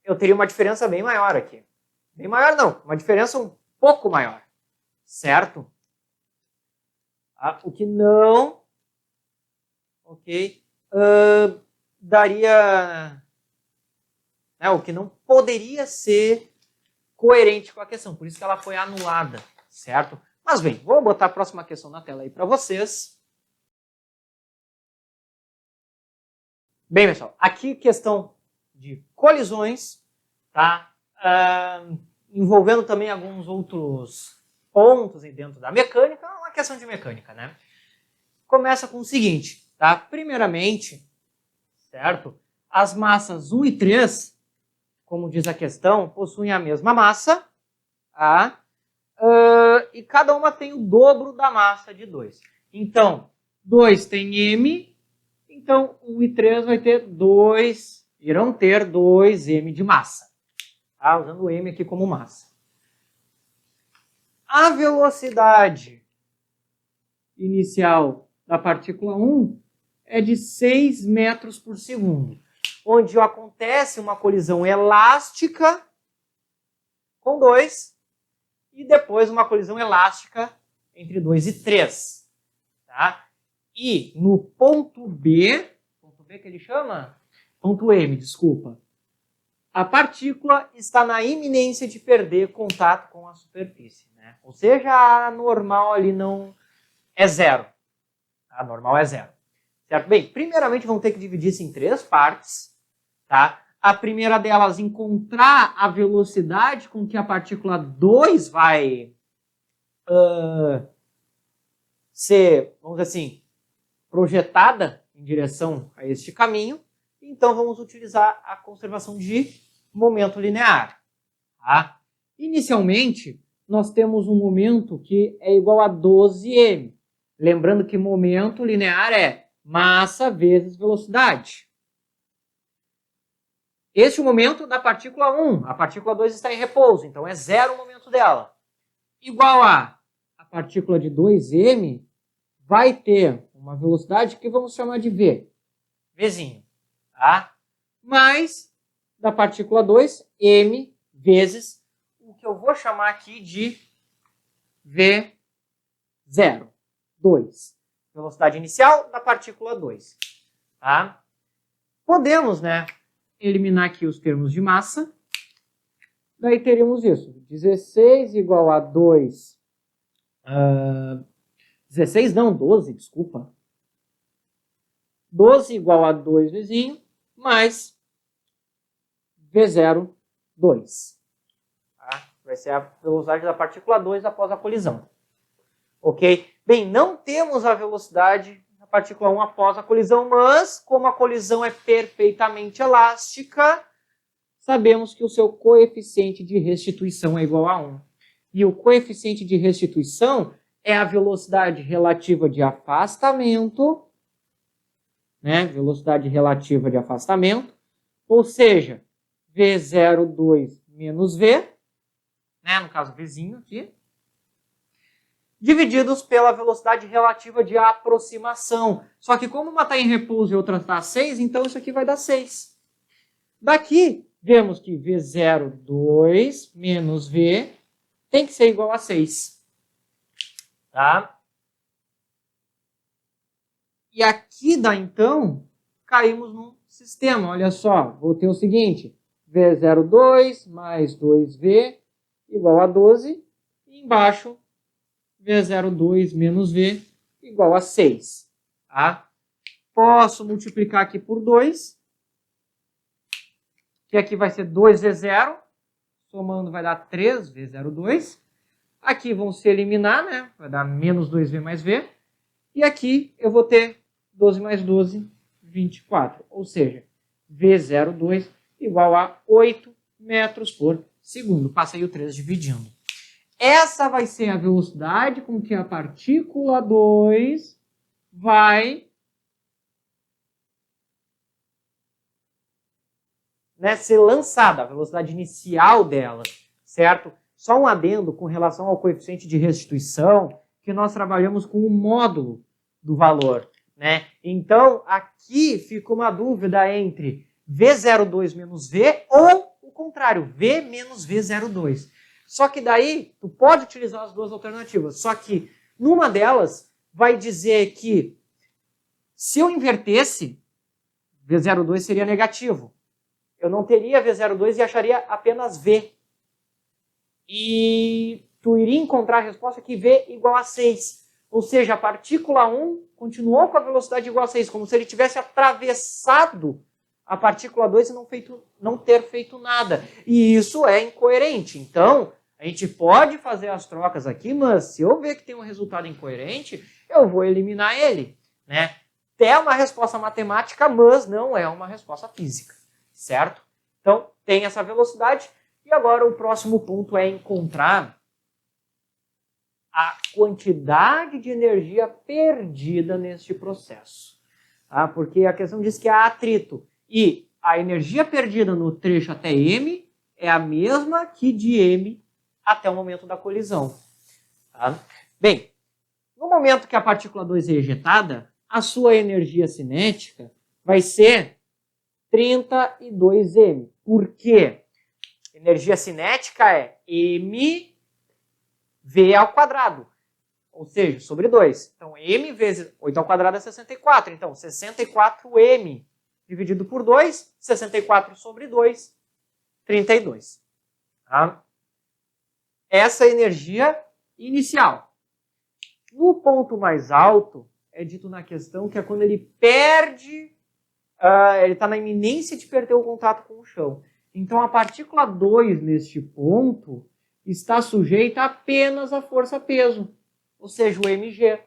eu teria uma diferença bem maior aqui. Bem maior não, uma diferença um pouco maior, certo? O que não, ok, daria, né, o que não poderia ser coerente com a questão, por isso que ela foi anulada, certo? Mas bem, vou botar a próxima questão na tela aí para vocês. Bem, pessoal, aqui questão de colisões, tá? Envolvendo também alguns outros pontos dentro da mecânica, uma questão de mecânica, né? Começa com o seguinte, tá? Primeiramente, certo? As massas 1 e 3, como diz a questão, possuem a mesma massa, tá? E cada uma tem o dobro da massa de 2. Então, 2 tem M, então 1 e 3 vai ter 2, irão ter 2M de massa, tá? Usando o M aqui como massa. A velocidade inicial da partícula 1 é de 6 metros por segundo, onde acontece uma colisão elástica com 2 e depois uma colisão elástica entre 2 e 3. Tá? E no ponto B que ele chama? Ponto M, desculpa. A partícula está na iminência de perder contato com a superfície, né? Ou seja, a normal ali não é zero. A normal é zero. Certo? Bem, primeiramente vamos ter que dividir isso em 3 partes. Tá? A primeira delas, encontrar a velocidade com que a partícula 2 vai ser, vamos dizer assim, projetada em direção a este caminho. Então vamos utilizar a conservação de momento linear. Tá? Inicialmente, nós temos um momento que é igual a 12m. Lembrando que momento linear é massa vezes velocidade. Este é o momento da partícula 1. A partícula 2 está em repouso, então é zero o momento dela. Igual a partícula de 2m vai ter uma velocidade que vamos chamar de v. Vzinho. Tá? Mais da partícula 2, m vezes o que eu vou chamar aqui de v0. 2. Velocidade inicial da partícula 2. Tá? Podemos, né, eliminar aqui os termos de massa. Daí teríamos isso. 16 igual a 2. 16 não, 12, desculpa. 12 igual a 2 vizinho, mais V0, 2. Tá? Vai ser a velocidade da partícula 2 após a colisão. Ok? Bem, não temos a velocidade da partícula 1 após a colisão, mas como a colisão é perfeitamente elástica, sabemos que o seu coeficiente de restituição é igual a 1. E o coeficiente de restituição é a velocidade relativa de afastamento, né? Velocidade relativa de afastamento, ou seja, V02 menos V, né? No caso Vzinho aqui, divididos pela velocidade relativa de aproximação. Só que como uma está em repouso e outra está a 6, então isso aqui vai dar 6. Daqui, vemos que V02 menos V tem que ser igual a 6. Tá? E aqui dá, então, caímos num sistema. Olha só, vou ter o seguinte, V02 mais 2V igual a 12. E embaixo, V02 menos V igual a 6. Tá? Posso multiplicar aqui por 2, que aqui vai ser 2V0, somando vai dar 3V02. Aqui vão se eliminar, né? Vai dar menos 2V mais V. E aqui eu vou ter 12 mais 12, 24. Ou seja, V02 igual a 8 metros por segundo. Passa aí o 3 dividindo. essa vai ser a velocidade com que a partícula 2 vai, né, ser lançada, a velocidade inicial dela, certo? Só um adendo com relação ao coeficiente de restituição, que nós trabalhamos com o módulo do valor, né? Então, aqui fica uma dúvida entre V02 menos V ou o contrário, V menos V02. Só que daí, tu pode utilizar as duas alternativas, só que numa delas vai dizer que se eu invertesse, V02 seria negativo. Eu não teria V02 e acharia apenas V. E tu iria encontrar a resposta que V igual a 6. Ou seja, a partícula 1 continuou com a velocidade igual a 6, como se ele tivesse atravessado a partícula 2 e não ter feito nada. E isso é incoerente. Então, a gente pode fazer as trocas aqui, mas se eu ver que tem um resultado incoerente, eu vou eliminar ele, né? É uma resposta matemática, mas não é uma resposta física, certo? Então, tem essa velocidade. E agora o próximo ponto é encontrar a quantidade de energia perdida neste processo. Tá? Porque a questão diz que há atrito. E a energia perdida no trecho até M é a mesma que de M até o momento da colisão. Tá? Bem, no momento que a partícula 2 é ejetada, a sua energia cinética vai ser 32M. Por quê? Energia cinética é mv ao quadrado, ou seja, sobre 2. Então, m vezes 8 ao quadrado é 64. Então, 64m dividido por 2, 64 sobre 2, 32. Tá? Essa é a energia inicial. No ponto mais alto, é dito na questão que é quando ele perde, ele está na iminência de perder o contato com o chão. Então, a partícula 2, neste ponto, está sujeita apenas à força-peso, ou seja, o mg.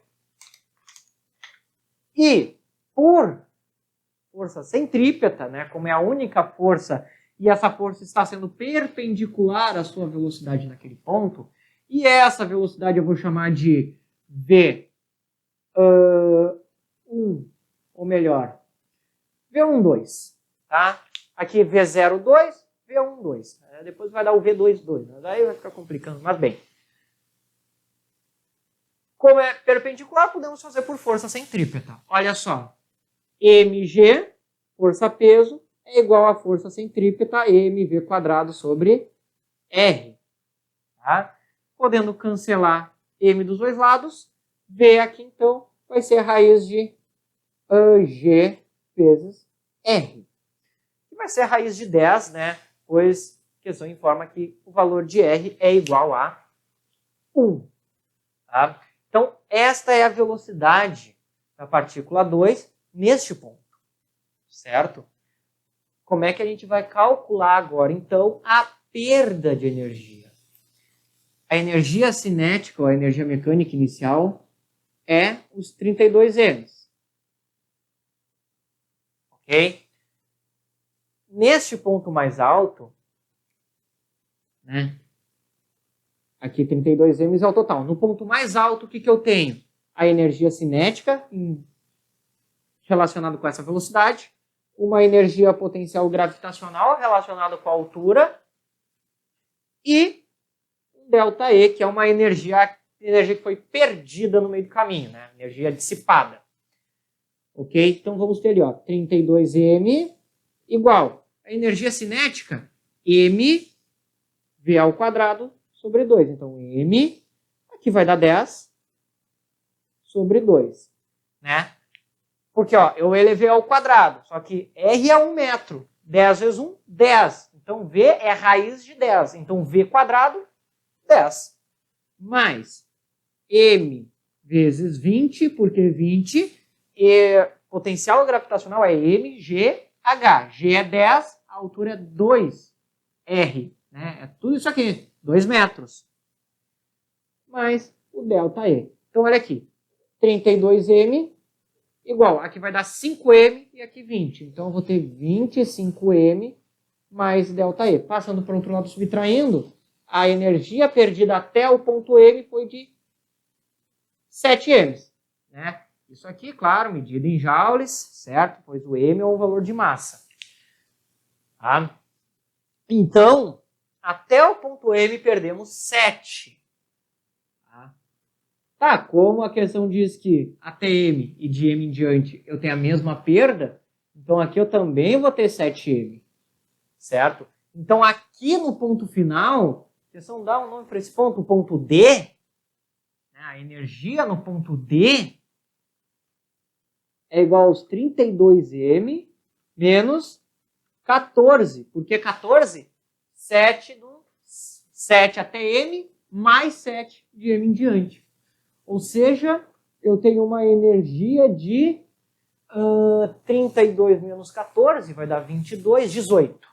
E, por força centrípeta, né, como é a única força, e essa força está sendo perpendicular à sua velocidade naquele ponto, e essa velocidade eu vou chamar de V1, ou melhor, V12, tá? Aqui V02, V12. Depois vai dar o V22, mas aí vai ficar complicando, mas bem. Como é perpendicular, podemos fazer por força centrípeta. Olha só, mg, força-peso, é igual a força centrípeta mv quadrado sobre r. Tá? Podendo cancelar m dos dois lados, v aqui então vai ser a raiz de g vezes r. Que vai ser a raiz de 10, né? Pois a questão informa que o valor de r é igual a 1. Tá? Então, esta é a velocidade da partícula 2 neste ponto. Certo? Como é que a gente vai calcular agora, então, a perda de energia? A energia cinética, ou a energia mecânica inicial, é os 32 M's. Ok? Neste ponto mais alto, né? Aqui 32 M's é o total. No ponto mais alto, o que eu tenho? A energia cinética relacionada com essa velocidade, uma energia potencial gravitacional relacionada com a altura e um ΔE, que é uma energia que foi perdida no meio do caminho, né? Energia dissipada. Ok? Então vamos ter ali, ó, 32m igual a energia cinética mv ao quadrado sobre 2. Então, m aqui vai dar 10 sobre 2. Né? Porque ó, eu elevei ao quadrado, só que r é 1 metro. 10 vezes 1, 10. Então, v é raiz de 10. Então, v quadrado, 10. Mais m vezes 20, porque 20, e potencial gravitacional é mgh. G é 10, a altura é 2r. Né? É tudo isso aqui, 2 metros. Mais o ΔE. Então, olha aqui. 32m igual, aqui vai dar 5m e aqui 20. Então, eu vou ter 25m mais ΔE. Passando para o outro lado, subtraindo, a energia perdida até o ponto M foi de 7 M. Né? Isso aqui, claro, medido em joules, certo? Pois o M é um valor de massa. Tá? Então, até o ponto M perdemos 7. Tá, como a questão diz que até M e de M em diante eu tenho a mesma perda, então aqui eu também vou ter 7M, certo? Então aqui no ponto final, a questão dá um nome para esse ponto, o ponto D, né, a energia no ponto D é igual aos 32M menos 14. Por que 14? 7 até M mais 7 de M em diante. Ou seja, eu tenho uma energia de 32 menos 14, vai dar 22, 18.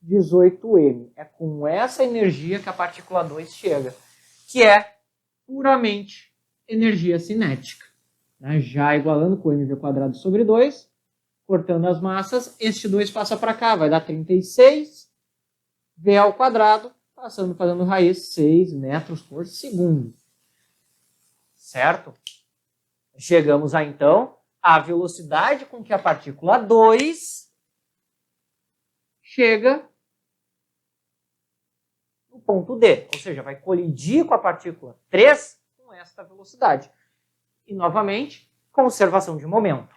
18M. É com essa energia que a partícula 2 chega, que é puramente energia cinética. Né? Já igualando com mv² sobre 2, cortando as massas, este 2 passa para cá, vai dar 36, v ao quadrado, fazendo raiz 6 metros por segundo. Certo? Chegamos a, então, à velocidade com que a partícula 2 chega no ponto D. Ou seja, vai colidir com a partícula 3 com esta velocidade. E, novamente, conservação de momento.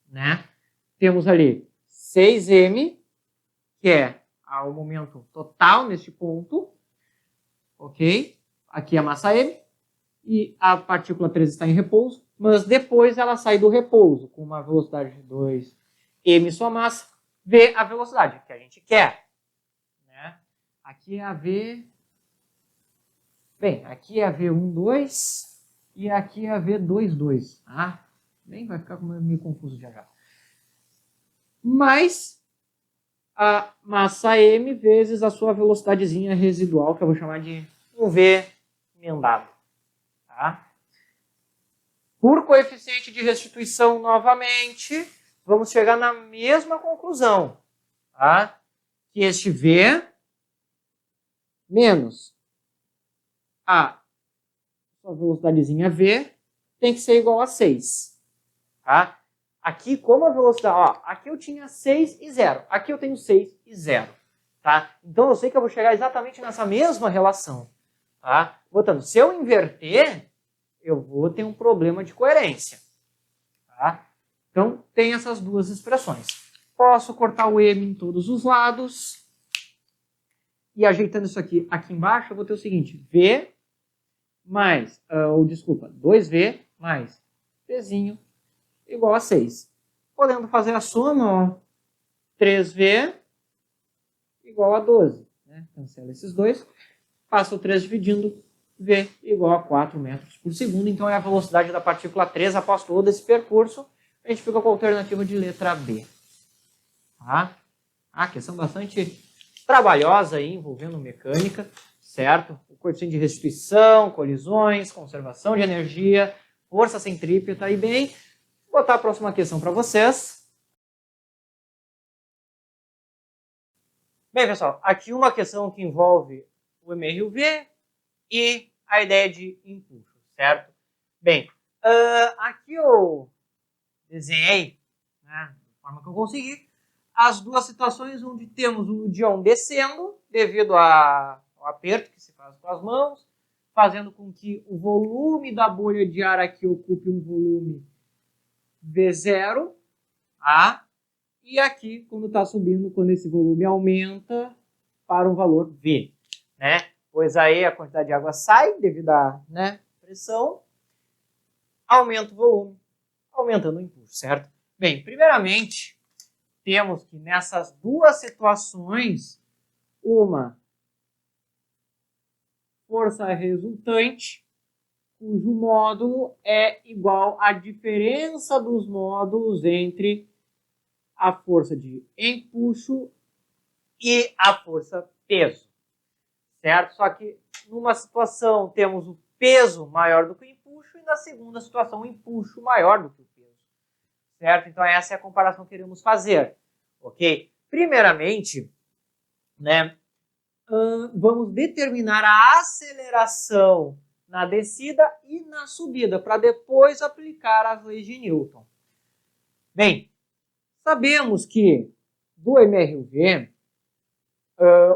Né? Temos ali 6m, que é o momento total neste ponto. Ok? Aqui a massa m. E a partícula 3 está em repouso, mas depois ela sai do repouso com uma velocidade de 2 m sua massa, v a velocidade que a gente quer. Né? Aqui é a v... Bem, aqui é a v12 e aqui é a v22. Tá? Bem, vai ficar meio confuso já. Mas a massa m vezes a sua velocidadezinha residual, que eu vou chamar de um v emendado. Tá? Por coeficiente de restituição, novamente, vamos chegar na mesma conclusão. Tá? Que este V menos a sua velocidadezinha V tem que ser igual a 6. Tá? Aqui, como a velocidade... Ó, aqui eu tinha 6 e 0. Aqui eu tenho 6 e 0. Tá? Então eu sei que eu vou chegar exatamente nessa mesma relação. Tá? Portanto, se eu inverter, eu vou ter um problema de coerência. Tá? Então, tem essas duas expressões. Posso cortar o M em todos os lados. E ajeitando isso aqui embaixo, eu vou ter o seguinte. V mais, 2V mais Vzinho igual a 6. Podendo fazer a soma, ó, 3V igual a 12. Né? Cancela esses dois. Passa o 3 dividindo, V igual a 4 metros por segundo. Então é a velocidade da partícula 3 após todo esse percurso. A gente fica com a alternativa de letra B. Tá? Questão bastante trabalhosa aí, envolvendo mecânica, certo? O coeficiente de restituição, colisões, conservação de energia, força centrípeta e bem. Vou botar a próxima questão para vocês. Bem, pessoal, aqui uma questão que envolve o MR e o V e a ideia de impulso, certo? Bem, aqui eu desenhei, né, da forma que eu consegui, as duas situações onde temos o Dion descendo devido ao aperto que se faz com as mãos, fazendo com que o volume da bolha de ar aqui ocupe um volume V0, tá? E aqui, quando está subindo, quando esse volume aumenta para um valor V, né? Pois aí a quantidade de água sai devido à, né, pressão, aumenta o volume, aumentando o impulso, certo? Bem, primeiramente, temos que nessas duas situações, uma força resultante, cujo módulo é igual à diferença dos módulos entre a força de empuxo e a força peso, certo? Só que numa situação temos o peso maior do que o empuxo e na segunda situação o empuxo maior do que o peso, certo? Então essa é a comparação que iremos fazer, ok? Primeiramente, né, vamos determinar a aceleração na descida e na subida, para depois aplicar as leis de Newton. Bem, sabemos que do MRV,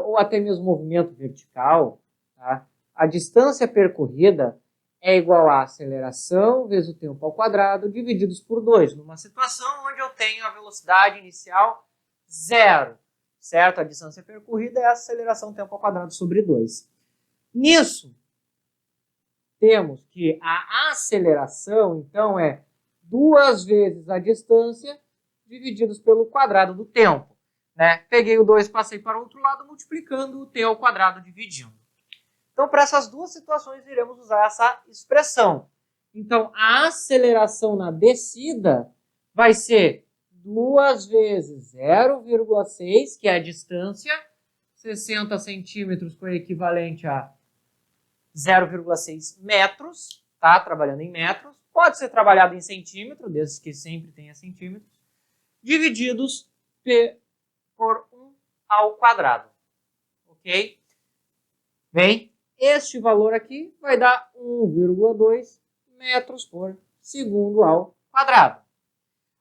ou até mesmo movimento vertical, tá? A distância percorrida é igual à aceleração vezes o tempo ao quadrado divididos por 2, numa situação onde eu tenho a velocidade inicial 0, certo? A distância percorrida é a aceleração tempo ao quadrado sobre 2. Nisso, temos que a aceleração, então, é 2 vezes a distância divididos pelo quadrado do tempo. Né? Peguei o 2 e passei para o outro lado, multiplicando o t ao quadrado dividindo. Então, para essas duas situações, iremos usar essa expressão. Então, a aceleração na descida vai ser 2 vezes 0,6, que é a distância, 60 centímetros, que é equivalente a 0,6 metros, tá? Trabalhando em metros. Pode ser trabalhado em centímetro, desde que sempre tenha centímetros, divididos por 1 ao quadrado. Ok? Bem, este valor aqui vai dar 1,2 metros por segundo ao quadrado.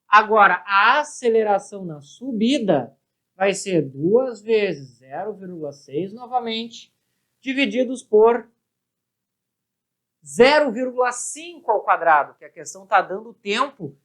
Agora, a aceleração na subida vai ser 2 vezes 0,6 novamente, divididos por 0,5 ao quadrado, que a questão está dando tempo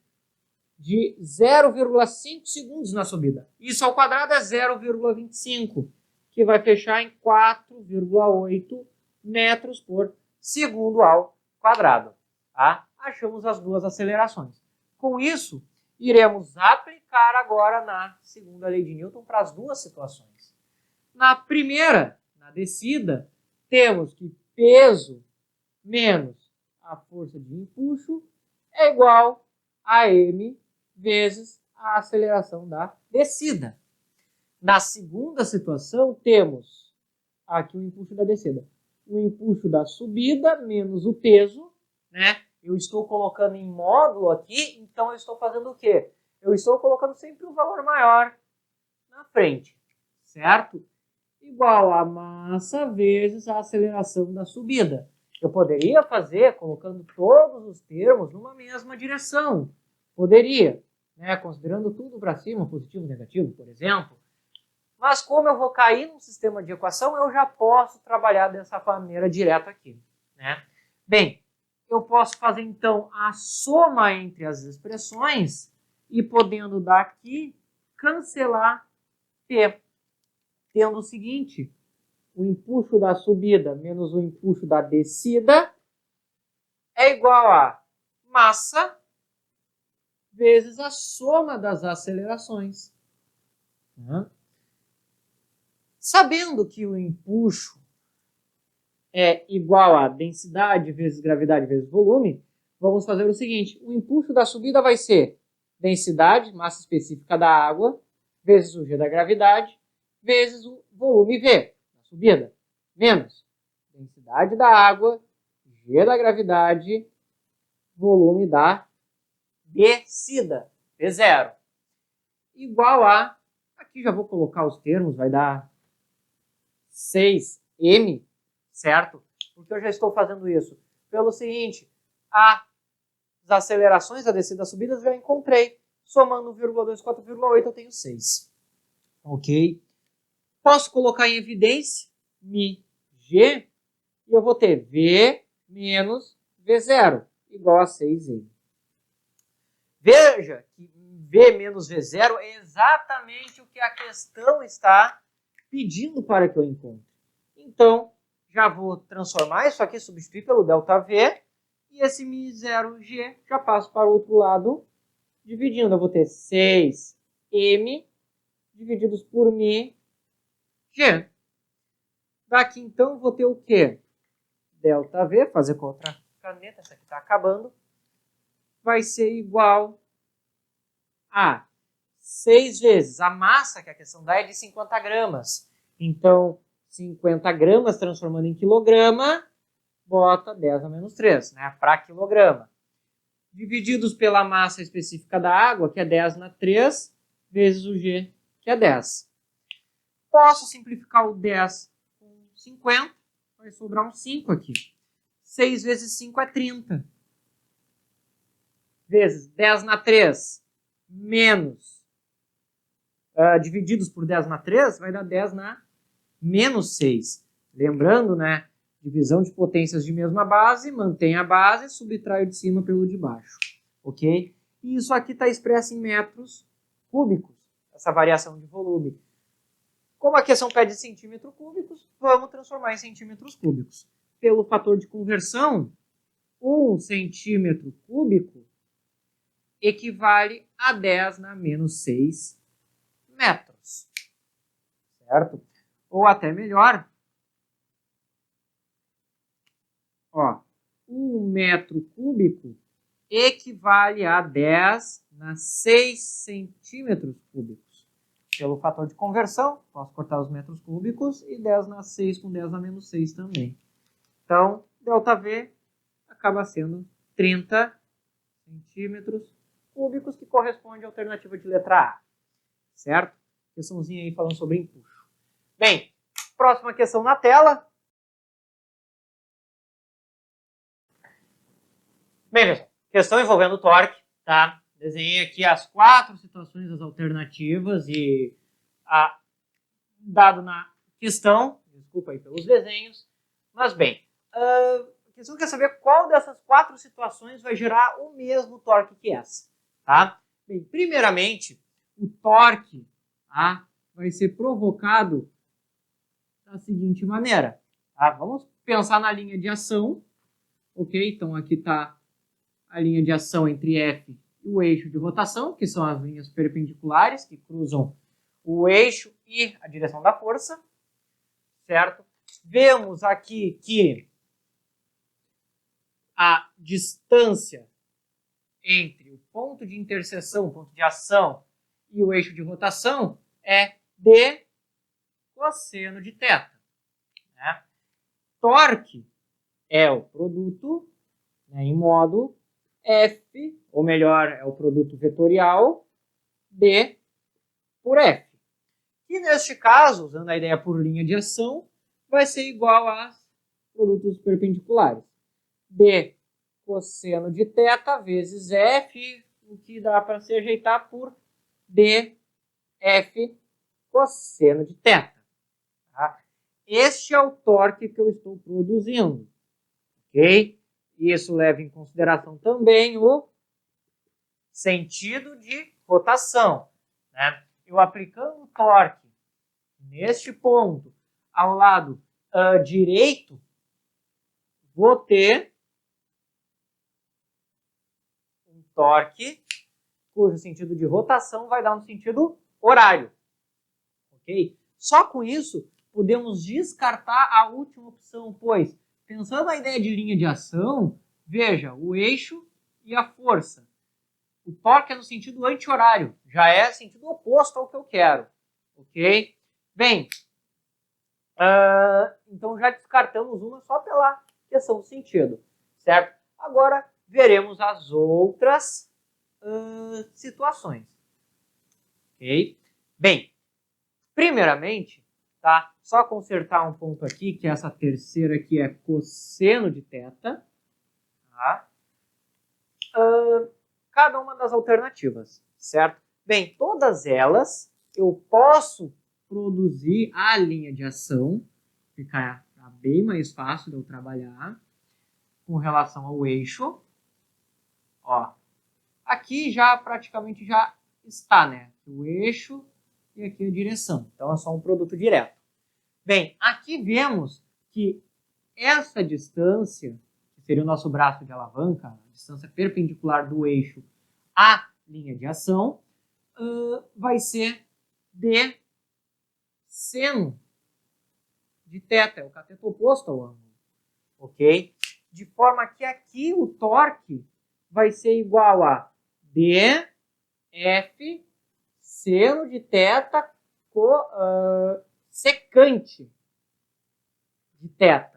de 0,5 segundos na subida. Isso ao quadrado é 0,25, que vai fechar em 4,8 metros por segundo ao quadrado. Tá? Achamos as duas acelerações. Com isso, iremos aplicar agora na segunda lei de Newton para as duas situações. Na primeira, na descida, temos que peso menos a força de empuxo é igual a m vezes a aceleração da descida. Na segunda situação, temos aqui o empuxo da descida. O empuxo da subida menos o peso, né? Eu estou colocando em módulo aqui, então eu estou fazendo o quê? Eu estou colocando sempre um valor maior na frente, certo? Igual a massa vezes a aceleração da subida. Eu poderia fazer colocando todos os termos numa mesma direção. Poderia, né? Considerando tudo para cima, positivo, negativo, por exemplo. Mas como eu vou cair num sistema de equação, eu já posso trabalhar dessa maneira direta aqui. Né? Bem, eu posso fazer então a soma entre as expressões e podendo daqui cancelar T. Tendo o seguinte, o empuxo da subida menos o empuxo da descida é igual a massa vezes a soma das acelerações. Sabendo que o empuxo é igual a densidade vezes gravidade vezes volume, vamos fazer o seguinte, o empuxo da subida vai ser densidade, massa específica da água, vezes o g da gravidade, vezes o volume V, da subida, menos densidade da água, g da gravidade, volume da descida, V0. Igual a, aqui já vou colocar os termos, vai dar 6m, certo? Porque eu já estou fazendo isso pelo seguinte, as acelerações da descida e da subida eu já encontrei. Somando 1,2 com 4,8 eu tenho 6. Ok? Posso colocar em evidência μg e eu vou ter V menos V0 igual a 6m. Veja que V menos V0 é exatamente o que a questão está pedindo para que eu encontre. Então, já vou transformar isso aqui, substituir pelo ΔV, e esse μ0g já passo para o outro lado, dividindo. Eu vou ter 6m divididos por μg. Daqui, então, vou ter o quê? ΔV, fazer com outra caneta, essa aqui está acabando, vai ser igual a 6 vezes a massa, que a questão dá é de 50 gramas. Então, 50 gramas transformando em quilograma, bota 10 a menos 3, né? Para quilograma. Divididos pela massa específica da água, que é 10 na 3, vezes o G, que é 10. Posso simplificar o 10 50, vai sobrar um 5 aqui. 6 vezes 5 é 30. Vezes 10 na 3 menos, divididos por 10 na 3, vai dar 10 na menos 6. Lembrando, né? Divisão de potências de mesma base, mantém a base, subtrai o de cima pelo de baixo. Ok? E isso aqui está expresso em metros cúbicos, essa variação de volume. Como a questão pede centímetros cúbicos, vamos transformar em centímetros cúbicos. Pelo fator de conversão, 1 centímetro cúbico equivale a 10 na menos 6 metros. Certo? Ou até melhor, ó, 1 metro cúbico equivale a 10 na 6 centímetros cúbicos. Pelo fator de conversão, posso cortar os metros cúbicos e 10 na 6 com 10 na menos 6 também. Então, ΔV acaba sendo 30 centímetros cúbicos, que corresponde à alternativa de letra A. Certo? Questãozinha aí falando sobre empuxo. Bem, próxima questão na tela. Bem, pessoal, questão envolvendo torque, tá? Desenhei aqui as 4 situações das alternativas e dado na questão, desculpa aí pelos desenhos, mas bem, a questão quer saber qual dessas 4 situações vai gerar o mesmo torque que essa, tá? Bem, primeiramente, o torque, tá, vai ser provocado da seguinte maneira, tá? Vamos pensar na linha de ação, ok? Então aqui está a linha de ação entre F e o eixo de rotação, que são as linhas perpendiculares que cruzam o eixo e a direção da força, certo? Vemos aqui que a distância entre o ponto de interseção, o ponto de ação e o eixo de rotação é d cosseno de θ. Né? Torque é o produto, né, em modo F, ou melhor, é o produto vetorial D por F. E neste caso, usando a ideia por linha de ação, vai ser igual a produtos perpendiculares. D cosseno de θ vezes F, o que dá para se ajeitar por dF cosseno de θ. Tá? Este é o torque que eu estou produzindo. Ok? Isso leva em consideração também o sentido de rotação. Né? Eu aplicando o torque neste ponto ao lado direito, vou ter um torque cujo sentido de rotação vai dar no sentido horário. Ok? Só com isso, podemos descartar a última opção, pois, pensando na ideia de linha de ação, veja, o eixo e a força. O torque é no sentido anti-horário, já é sentido oposto ao que eu quero. Ok? Bem, então já descartamos uma só pela questão do sentido, certo? Agora veremos as outras situações. Ok? Bem, primeiramente, tá? Só consertar um ponto aqui, que essa terceira aqui é cosseno de θ. Tá? Cada uma das alternativas, certo? Bem, todas elas eu posso produzir a linha de ação, fica bem mais fácil de eu trabalhar com relação ao eixo. Ó, aqui já praticamente já está, né? O eixo e aqui a direção. Então é só um produto direto. Bem, aqui vemos que essa distância, que seria o nosso braço de alavanca, a distância perpendicular do eixo à linha de ação, vai ser d seno de θ, é o cateto oposto ao ângulo. Ok? De forma que aqui o torque vai ser igual a dF seno de θ secante de θ.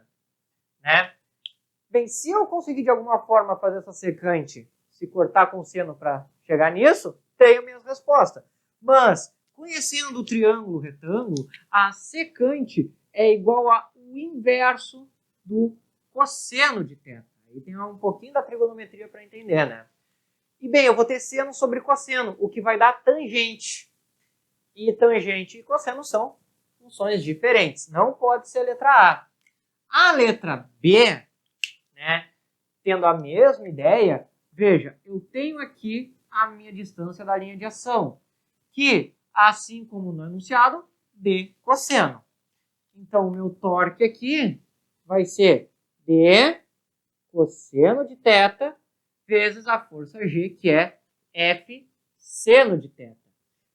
Né? Bem, se eu conseguir de alguma forma fazer essa secante se cortar com seno para chegar nisso, tenho minhas respostas. Mas, conhecendo o triângulo retângulo, a secante é igual ao inverso do cosseno de θ. Aí tem um pouquinho da trigonometria para entender, né? E bem, eu vou ter seno sobre cosseno, o que vai dar tangente. E tangente e cosseno são funções diferentes. Não pode ser a letra A. A letra B, né, tendo a mesma ideia, veja, eu tenho aqui a minha distância da linha de ação, que, assim como no enunciado, D cosseno. Então, o meu torque aqui vai ser D cosseno de θ vezes a força G, que é F seno de θ.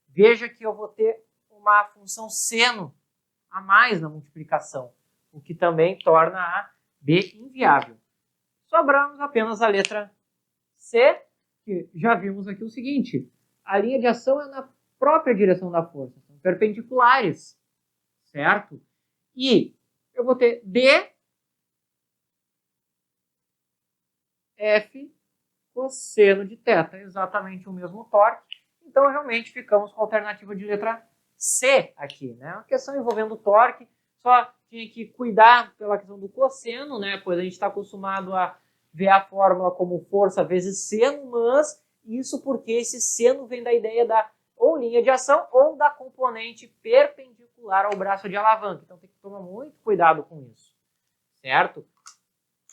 Veja que eu vou ter uma função seno a mais na multiplicação, o que também torna a B inviável. Sobramos apenas a letra C, que já vimos aqui o seguinte, a linha de ação é na própria direção da força, são perpendiculares, certo? E eu vou ter D F cosseno de θ, exatamente o mesmo torque. Então, realmente, ficamos com a alternativa de letra C aqui, né? Uma questão envolvendo torque, só tinha que cuidar pela questão do cosseno, né? Pois a gente está acostumado a ver a fórmula como força vezes seno, mas isso porque esse seno vem da ideia da ou linha de ação ou da componente perpendicular ao braço de alavanca. Então, tem que tomar muito cuidado com isso, certo?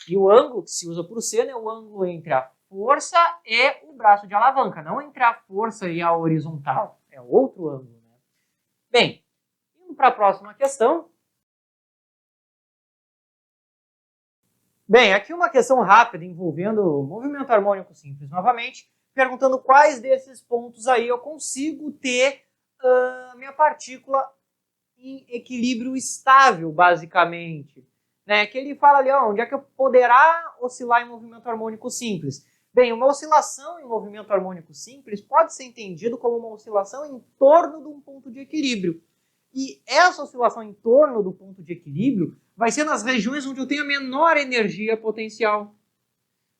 E o ângulo que se usa para o seno é o ângulo entre a força e o braço de alavanca, não entre a força e a horizontal. É outro ângulo, né? Bem, indo para a próxima questão. Bem, aqui uma questão rápida envolvendo o movimento harmônico simples novamente, perguntando quais desses pontos aí eu consigo ter minha partícula em equilíbrio estável, basicamente. Né? Que ele fala ali, ó, onde é que eu poderá oscilar em movimento harmônico simples? Bem, uma oscilação em movimento harmônico simples pode ser entendido como uma oscilação em torno de um ponto de equilíbrio. E essa oscilação em torno do ponto de equilíbrio vai ser nas regiões onde eu tenho a menor energia potencial,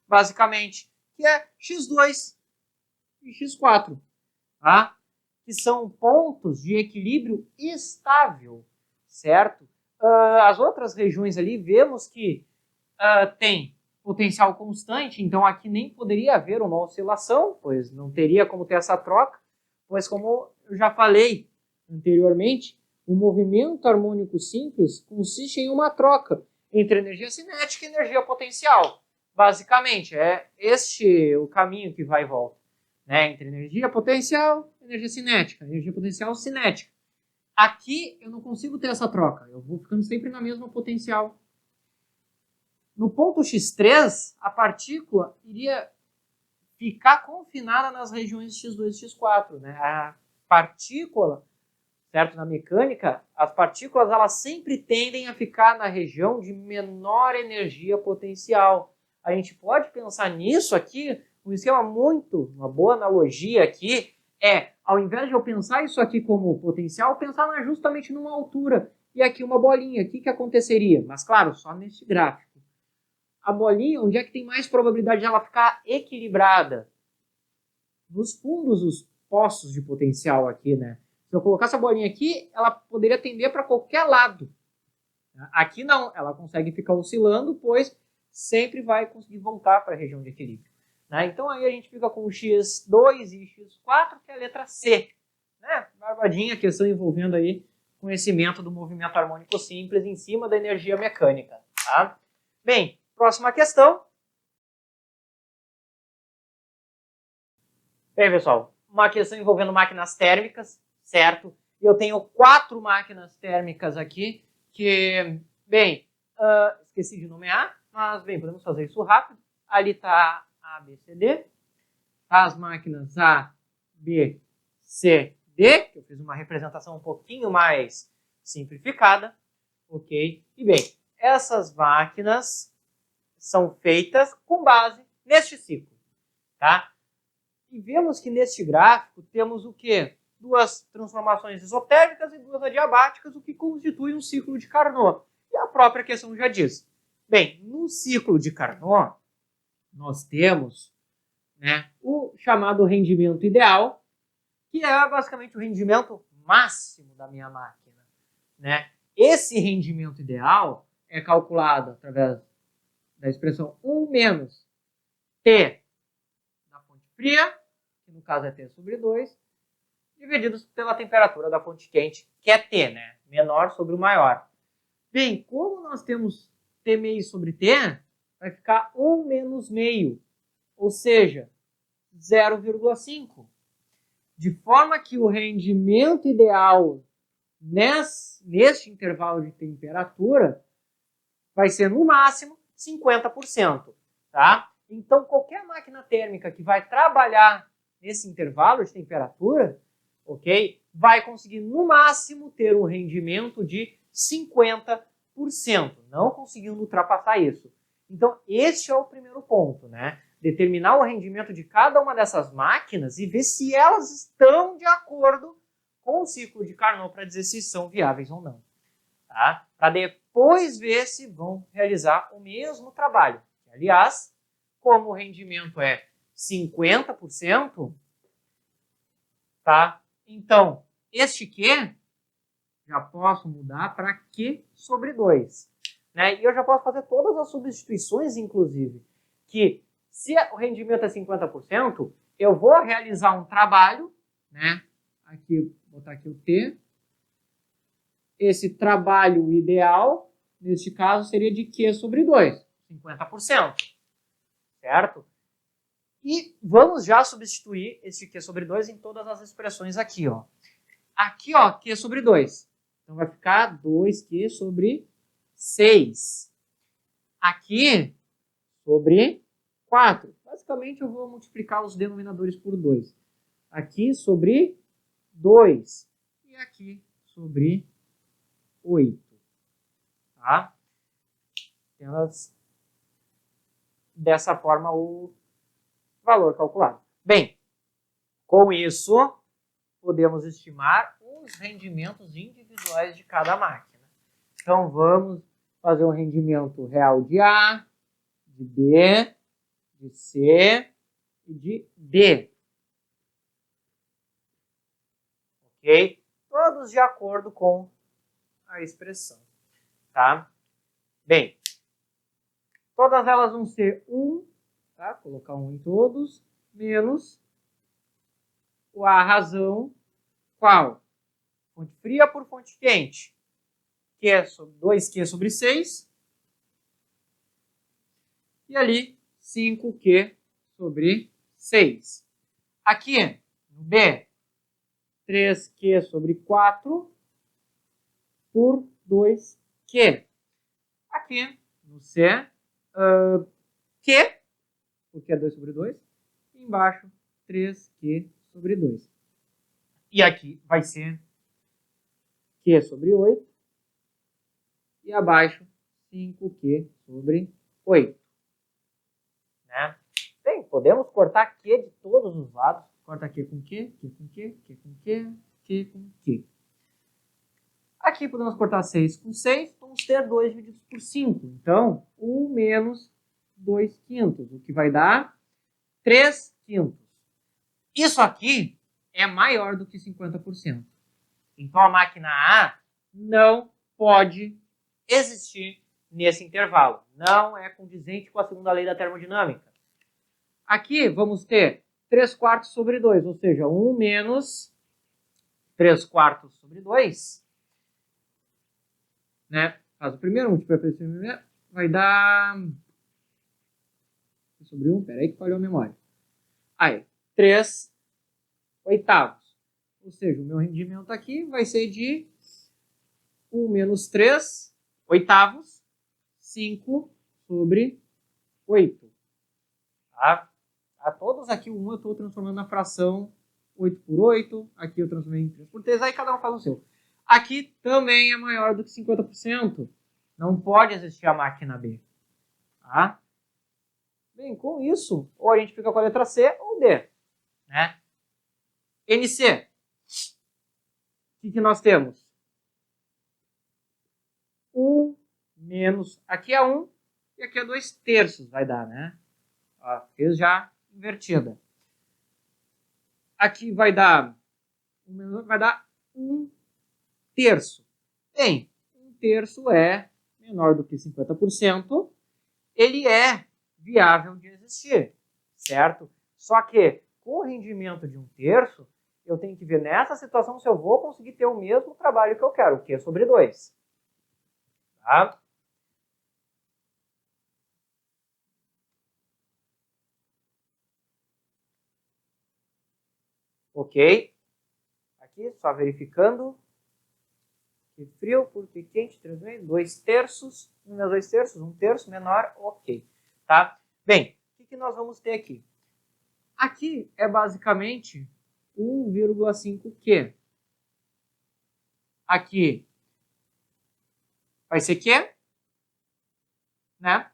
basicamente, que é x2 e x4, tá? Que são pontos de equilíbrio estável, certo? As outras regiões ali, vemos que tem potencial constante, então aqui nem poderia haver uma oscilação, pois não teria como ter essa troca, pois como eu já falei anteriormente, o movimento harmônico simples consiste em uma troca entre energia cinética e energia potencial. Basicamente, é este o caminho que vai e volta, né? Entre energia potencial e energia cinética, energia potencial cinética. Aqui eu não consigo ter essa troca, eu vou ficando sempre na mesma potencial. No ponto x3, a partícula iria ficar confinada nas regiões x2 e x4. Né? A partícula, certo? Na mecânica, as partículas elas sempre tendem a ficar na região de menor energia potencial. A gente pode pensar nisso aqui, um esquema uma boa analogia aqui, ao invés de eu pensar isso aqui como potencial, pensar justamente numa altura. E aqui uma bolinha, o que aconteceria? Mas claro, só nesse gráfico. A bolinha, onde é que tem mais probabilidade de ela ficar equilibrada? Nos fundos dos poços de potencial aqui, né? Se eu colocar essa bolinha aqui, ela poderia tender para qualquer lado. Aqui não, ela consegue ficar oscilando, pois sempre vai conseguir voltar para a região de equilíbrio. Né? Então aí a gente fica com o x2 e x4, que é a letra C. Né? Barbadinha, questão envolvendo aí conhecimento do movimento harmônico simples em cima da energia mecânica. Tá? Bem, próxima questão. Bem, pessoal, uma questão envolvendo máquinas térmicas, certo? Eu tenho 4 máquinas térmicas aqui, que, bem, esqueci de nomear, mas, bem, podemos fazer isso rápido. Ali está A, B, C, D. As máquinas A, B, C, D, que eu fiz uma representação um pouquinho mais simplificada, ok? E, bem, essas máquinas são feitas com base neste ciclo, tá? E vemos que neste gráfico temos o quê? 2 transformações isotérmicas e 2 adiabáticas, o que constitui um ciclo de Carnot. E a própria questão já diz. Bem, no ciclo de Carnot, nós temos, né, o chamado rendimento ideal, que é basicamente o rendimento máximo da minha máquina. Né? esse rendimento ideal é calculado através da expressão 1 menos T da fonte fria, que no caso é T sobre 2, divididos pela temperatura da fonte quente, que é T, né? Menor sobre o maior. Bem, como nós temos T meio sobre T, vai ficar 1 menos meio, ou seja, 0,5. De forma que o rendimento ideal neste intervalo de temperatura vai ser, no máximo, 50%. Tá? Então, qualquer máquina térmica que vai trabalhar nesse intervalo de temperatura, ok, vai conseguir, no máximo, ter um rendimento de 50%, não conseguindo ultrapassar isso. Então, este é o primeiro ponto, né? Determinar o rendimento de cada uma dessas máquinas e ver se elas estão de acordo com o ciclo de Carnot para dizer se são viáveis ou não. Tá? Para depois ver se vão realizar o mesmo trabalho. Aliás, como o rendimento é 50%, tá? Então, este Q já posso mudar para Q sobre 2. Né? E eu já posso fazer todas as substituições, inclusive, que se o rendimento é 50%, eu vou realizar um trabalho, né? Aqui, vou botar aqui o T. Esse trabalho ideal, neste caso, seria de Q sobre 2, 50%. Certo? E vamos já substituir esse Q sobre 2 em todas as expressões aqui, ó. Aqui, ó, Q sobre 2. Então vai ficar 2Q sobre 6. Aqui, sobre 4. Basicamente, eu vou multiplicar os denominadores por 2. Aqui sobre 2. E aqui sobre 8. Tá? Apenas dessa forma o valor calculado. Bem, com isso, podemos estimar os rendimentos individuais de cada máquina. Então, vamos fazer um rendimento real de A, de B, de C e de D. Ok? Todos de acordo com a expressão. Tá? Bem, todas elas vão ser 1, tá? Colocar 1 em todos, menos a razão qual? Fonte fria por fonte quente. Que é 2Q sobre 6. E ali, 5Q sobre 6. Aqui, no B, 3Q sobre 4 por 2Q. Aqui, no C, Q, porque é 2 sobre 2. E embaixo, 3Q sobre 2. E aqui vai ser Q sobre 8. E abaixo, 5Q sobre 8. Né? Bem, podemos cortar Q de todos os lados. Corta Q com Q, Q com Q, Q com Q, Q com Q. Aqui podemos cortar 6 com 6. Vamos ter 2 divididos por 5. Então, 1 menos 2 quintos, o que vai dar 3 quintos. Isso aqui é maior do que 50%. Então, a máquina A não pode existir nesse intervalo. Não é condizente com a segunda lei da termodinâmica. Aqui vamos ter 3 quartos sobre 2, ou seja, 1 menos 3 quartos sobre 2. Né? Faz o primeiro, multiplica pelo primeiro, vai dar... sobre 1, peraí que falhou a memória. Aí, 3 oitavos. Ou seja, o meu rendimento aqui vai ser de 1 menos 3 oitavos, 5 sobre 8. Tá? A todos aqui, o 1 eu estou transformando na fração 8 por 8. Aqui eu transformei em 3 por 3. Aí cada um faz o seu. Aqui também é maior do que 50%. Não pode existir a máquina B. Tá? Bem, com isso, ou a gente fica com a letra C ou D. Né? NC. O que nós temos? 1 menos... Aqui é 1 e aqui é 2 terços, vai dar, né? Ó, fez já invertida. Aqui vai dar 1 terço. Bem, 1 terço é menor do que 50%, ele é viável de existir, certo? Só que com o rendimento de 1/3, eu tenho que ver nessa situação se eu vou conseguir ter o mesmo trabalho que eu quero, o Q sobre 2. Tá? Ok? Aqui, só verificando. Que frio, porque quente, 3/2, 2/3, 2/3, 1/3 menor, ok. Tá? Bem, o que nós vamos ter aqui? Aqui é basicamente 1,5 Q. Aqui vai ser Q, né?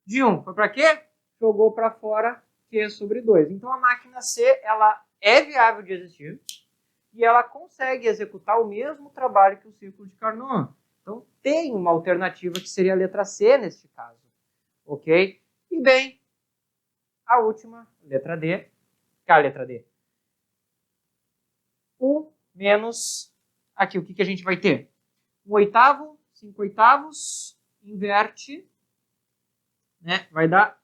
De 1 foi para quê? Jogou para fora Q sobre 2. Então a máquina C ela é viável de existir e ela consegue executar o mesmo trabalho que o círculo de Carnot. Então tem uma alternativa que seria a letra C neste caso. Ok? E bem, a última, letra D, que é a letra D. 1 menos, aqui o que a gente vai ter? 1/8, 5/8, inverte, né? Vai dar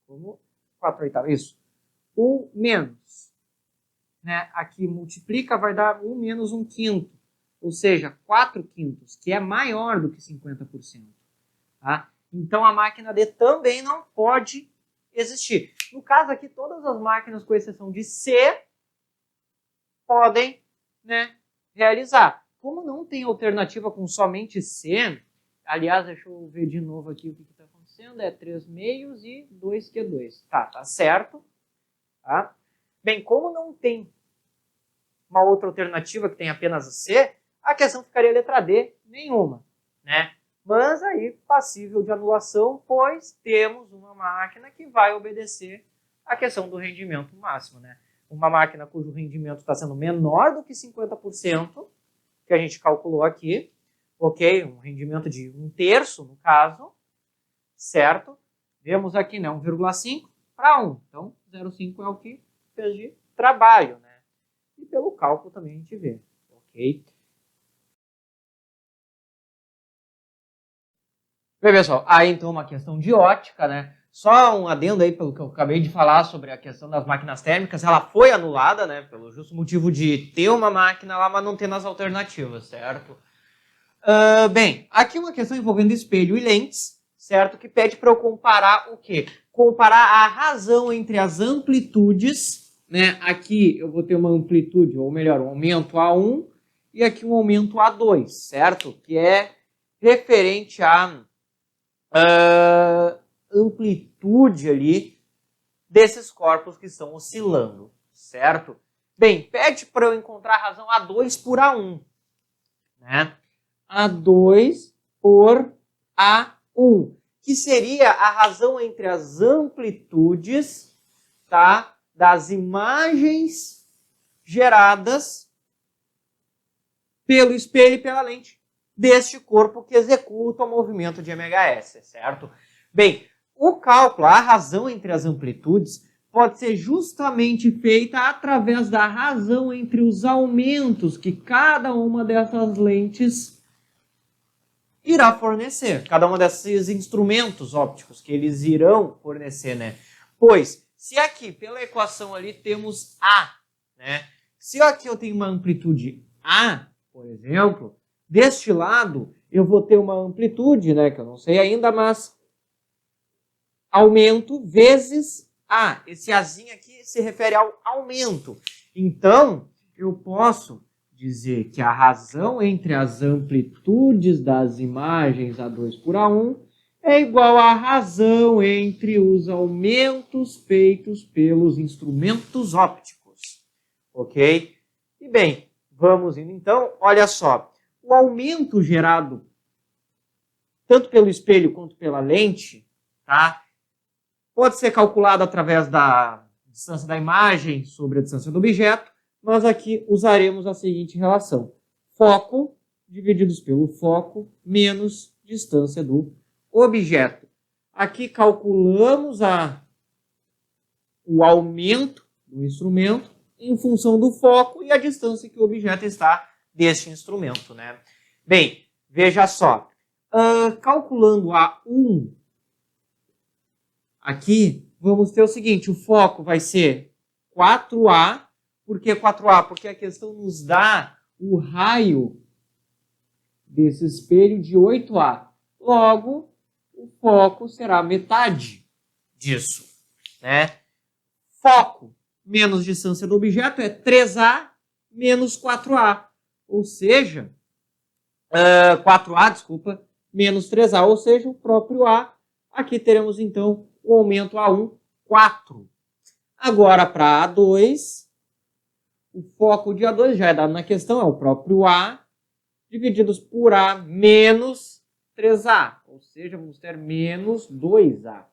como 4/8, isso. 1 menos, né? Aqui multiplica, vai dar 1 menos 1/5, ou seja, 4/5, que é maior do que 50%. Tá? Então a máquina D também não pode existir. No caso aqui, todas as máquinas, com exceção de C, podem, né, realizar. Como não tem alternativa com somente C, aliás, deixa eu ver de novo aqui o que está acontecendo, é 3 meios e 2Q2. Tá certo. Tá? Bem, como não tem uma outra alternativa que tem apenas a C, a questão ficaria letra D, nenhuma, né? Mas aí passível de anulação, pois temos uma máquina que vai obedecer à questão do rendimento máximo, né? Uma máquina cujo rendimento está sendo menor do que 50%, que a gente calculou aqui, ok? Um rendimento de 1/3, no caso, certo? Vemos aqui, né, 1,5 para 1. Então, 0,5 é o que fez de trabalho, né? E pelo cálculo também a gente vê, ok? Bem, pessoal, aí então uma questão de ótica, né? Só um adendo aí pelo que eu acabei de falar sobre a questão das máquinas térmicas, ela foi anulada, né? Pelo justo motivo de ter uma máquina lá, mas não ter nas alternativas, certo? Bem, aqui uma questão envolvendo espelho e lentes, certo? Que pede para eu comparar o quê? Comparar a razão entre as amplitudes, né? Aqui eu vou ter uma amplitude, ou melhor, um aumento A1 e aqui um aumento A2, certo? Que é referente a amplitude ali desses corpos que estão oscilando, certo? Bem, pede para eu encontrar a razão A2 por A1, né? A2 por A1, que seria a razão entre as amplitudes, tá, das imagens geradas pelo espelho e pela lente deste corpo que executa o movimento de MHS, certo? Bem, o cálculo, a razão entre as amplitudes, pode ser justamente feita através da razão entre os aumentos que cada uma dessas lentes irá fornecer. Cada um desses instrumentos ópticos que eles irão fornecer, né? Pois, se aqui, pela equação ali, temos A, né? Se aqui eu tenho uma amplitude A, por exemplo, deste lado, eu vou ter uma amplitude, né, que eu não sei ainda, mas aumento vezes A. Esse Azinho aqui se refere ao aumento. Então, eu posso dizer que a razão entre as amplitudes das imagens A2 por A1 é igual à razão entre os aumentos feitos pelos instrumentos ópticos. Ok? E bem, vamos indo então. Olha só. O aumento gerado tanto pelo espelho quanto pela lente, tá? Pode ser calculado através da distância da imagem sobre a distância do objeto. Nós aqui usaremos a seguinte relação. Foco divididos pelo foco menos distância do objeto. Aqui calculamos o aumento do instrumento em função do foco e a distância que o objeto está deste instrumento, né? Bem, veja só. Calculando a 1 aqui, vamos ter o seguinte, o foco vai ser 4A. Por que 4A? Porque a questão nos dá o raio desse espelho de 8A. Logo, o foco será metade disso, né? Foco menos distância do objeto é 3A menos 4A. Ou seja, 4A, desculpa, menos 3A, ou seja, o próprio A. Aqui teremos, então, o aumento A1, 4. Agora, para A2, o foco de A2 já é dado na questão, é o próprio A, divididos por A menos 3A. Ou seja, vamos ter menos 2A.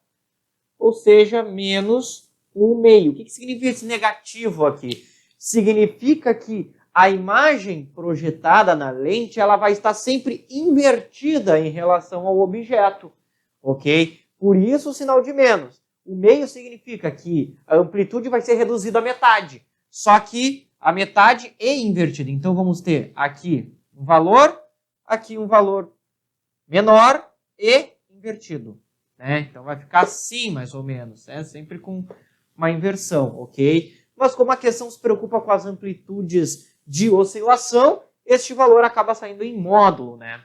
Ou seja, menos 1/2. O que significa esse negativo aqui? Significa que a imagem projetada na lente ela vai estar sempre invertida em relação ao objeto, ok? Por isso o sinal de menos. O meio significa que a amplitude vai ser reduzida à metade, só que a metade é invertida. Então vamos ter aqui um valor menor e invertido, né? Então vai ficar assim mais ou menos, né? Sempre com uma inversão, ok? Mas como a questão se preocupa com as amplitudes de oscilação, este valor acaba saindo em módulo, né?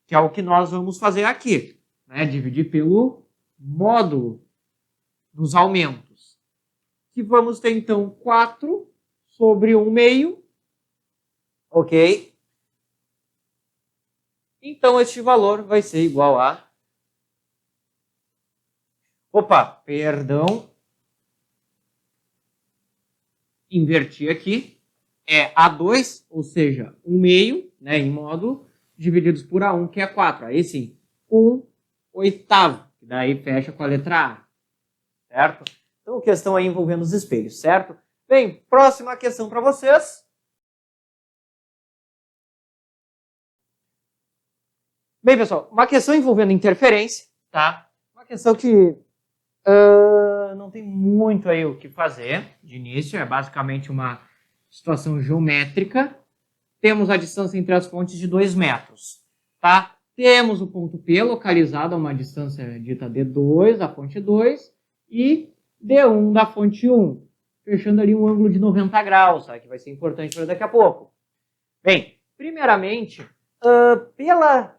Que é o que nós vamos fazer aqui, né? Dividir pelo módulo dos aumentos. Que vamos ter, então, 4 sobre 1/2, ok? Então, este valor vai ser igual a... Opa, perdão. Inverti aqui. É A2, ou seja, 1/2, né, em módulo, divididos por A1, que é 4. Aí sim, 1/8. Daí fecha com a letra A. Certo? Então, questão aí envolvendo os espelhos, certo? Bem, próxima questão para vocês. Bem, pessoal, uma questão envolvendo interferência, tá? Uma questão que não tem muito aí o que fazer de início, é basicamente uma situação geométrica. Temos a distância entre as fontes de 2 metros, tá? Temos o ponto P localizado a uma distância dita D2 da fonte 2 e D1 da fonte 1, fechando ali um ângulo de 90 graus, tá? Que vai ser importante para daqui a pouco. Bem, primeiramente, pela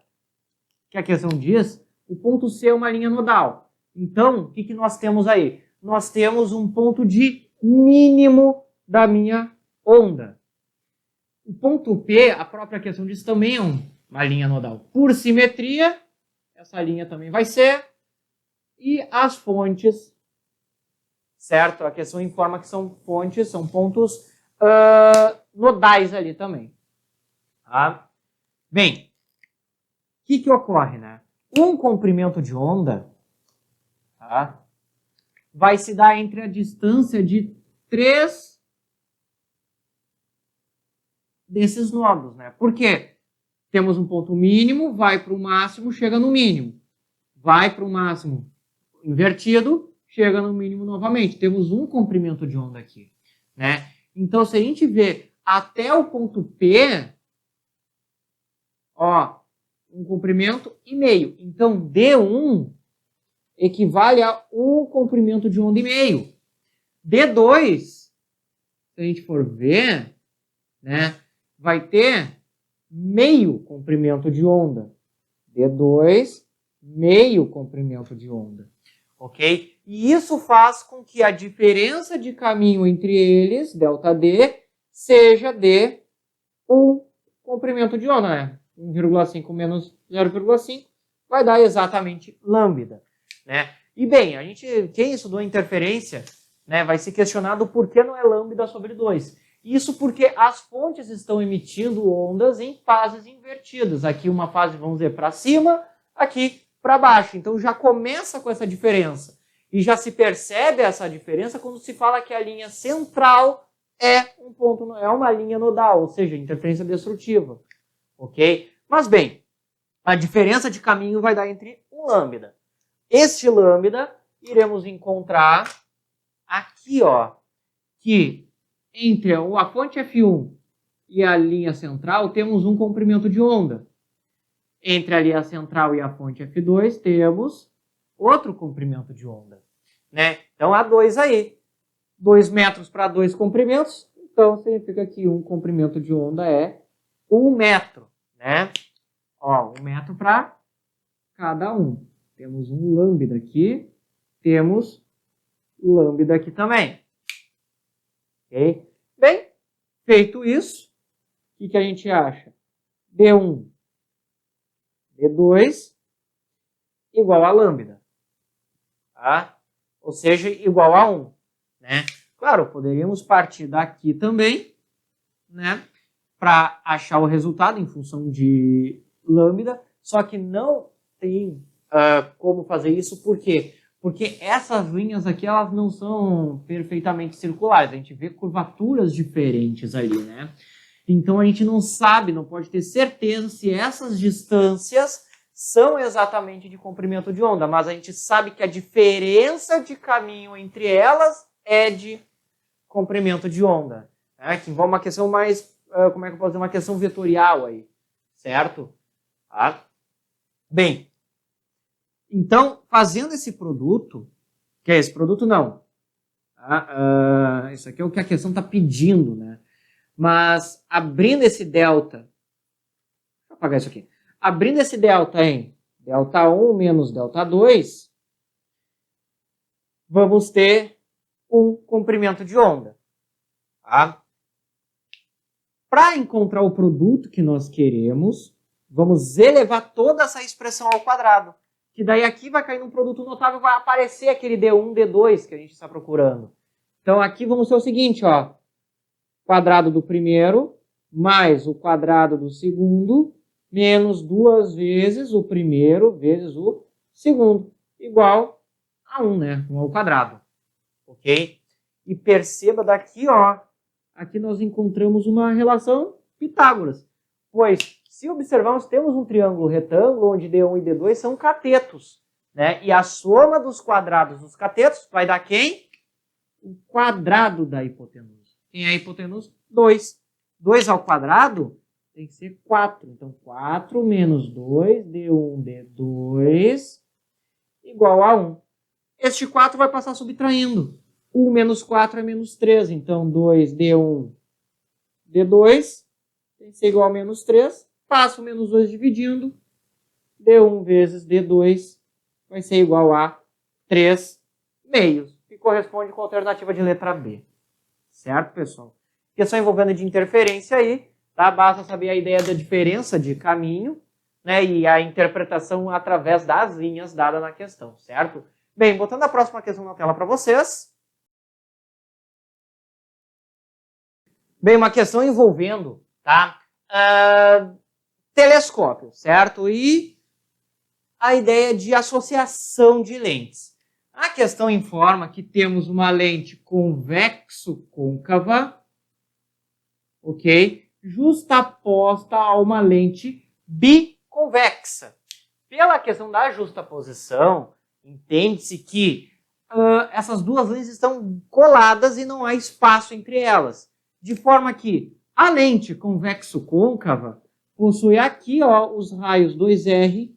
que a questão diz, o ponto C é uma linha nodal. Então, o que nós temos aí? Nós temos um ponto de mínimo da minha onda. O ponto P, a própria questão diz, também é uma linha nodal. Por simetria, essa linha também vai ser. E as fontes, certo? A questão informa que são fontes, são pontos nodais ali também. Tá? Bem, o que ocorre, né? Um comprimento de onda, tá, vai se dar entre a distância de 3 desses nodos, né? Por quê? Temos um ponto mínimo, vai para o máximo, chega no mínimo. Vai para o máximo invertido, chega no mínimo novamente. Temos um comprimento de onda aqui, né? Então, se a gente vê até o ponto P, ó, um comprimento e meio. Então, D1 equivale a um comprimento de onda e meio. D2, se a gente for ver, né, vai ter meio comprimento de onda. D2, meio comprimento de onda. Ok? E isso faz com que a diferença de caminho entre eles, ΔD, seja de um comprimento de onda, né? 1,5 menos 0,5 vai dar exatamente lambda, né? E bem, quem estudou interferência, né, vai se questionar do porquê não é lambda sobre 2. Isso porque as fontes estão emitindo ondas em fases invertidas. Aqui uma fase, vamos dizer, para cima, aqui para baixo. Então já começa com essa diferença. E já se percebe essa diferença quando se fala que a linha central é uma linha nodal, ou seja, interferência destrutiva. Ok? Mas bem, a diferença de caminho vai dar entre um lambda. Este lambda iremos encontrar aqui, ó, que entre a fonte F1 e a linha central, temos um comprimento de onda. Entre a linha central e a fonte F2, temos outro comprimento de onda, né? Então, há 2 aí. 2 metros para 2 comprimentos, então significa que um comprimento de onda é 1 metro, né? Ó, 1 metro para cada um. Temos um lambda aqui, temos lambda aqui também. Ok? Bem, feito isso, o que a gente acha? D1, D2 igual a lambda. Tá? Ou seja, igual a 1. Né? Claro, poderíamos partir daqui também, né, para achar o resultado em função de lambda, só que não tem como fazer isso, por quê? Porque essas linhas aqui, elas não são perfeitamente circulares, a gente vê curvaturas diferentes ali, né? Então a gente não sabe, não pode ter certeza se essas distâncias são exatamente de comprimento de onda, mas a gente sabe que a diferença de caminho entre elas é de comprimento de onda, né? Que envolve uma questão mais, como é que eu posso dizer, uma questão vetorial aí, certo? Tá? Bem, então, fazendo esse produto, que é esse produto não, tá? Isso aqui é o que a questão está pedindo, né? Mas abrindo esse delta, deixa eu apagar isso aqui, abrindo esse delta em delta 1 menos delta 2, vamos ter um comprimento de onda. Tá? Para encontrar o produto que nós queremos, vamos elevar toda essa expressão ao quadrado. Que daí aqui vai cair num produto notável, vai aparecer aquele D1, D2 que a gente está procurando. Então aqui vamos ter o seguinte, ó. Quadrado do primeiro mais o quadrado do segundo menos 2 vezes o primeiro vezes o segundo. Igual a 1, né? 1 ao quadrado. Ok? E perceba daqui, ó. Aqui nós encontramos uma relação Pitágoras. Pois, se observarmos, temos um triângulo retângulo onde D1 e D2 são catetos. Né? E a soma dos quadrados dos catetos vai dar quem? O quadrado da hipotenusa. Quem é a hipotenusa? 2. 2 ao quadrado tem que ser 4. Então, 4 menos 2, D1, D2, igual a 1. Este 4 vai passar subtraindo. 1 menos 4 é menos 3. Então, 2, D1, D2 tem que ser igual a menos 3. Passo o menos 2 dividindo. D1 vezes D2 vai ser igual a 3 meios, que corresponde com a alternativa de letra B. Certo, pessoal? Questão envolvendo de interferência aí, tá? Basta saber a ideia da diferença de caminho, né? E a interpretação através das linhas dada na questão, certo? Bem, botando a próxima questão na tela para vocês. Bem, uma questão envolvendo, tá? Telescópio, certo? E a ideia de associação de lentes. A questão informa que temos uma lente convexo-côncava, ok? Justaposta a uma lente biconvexa. Pela questão da justaposição, entende-se que essas duas lentes estão coladas e não há espaço entre elas. De forma que a lente convexo-côncava possui aqui, ó, os raios 2R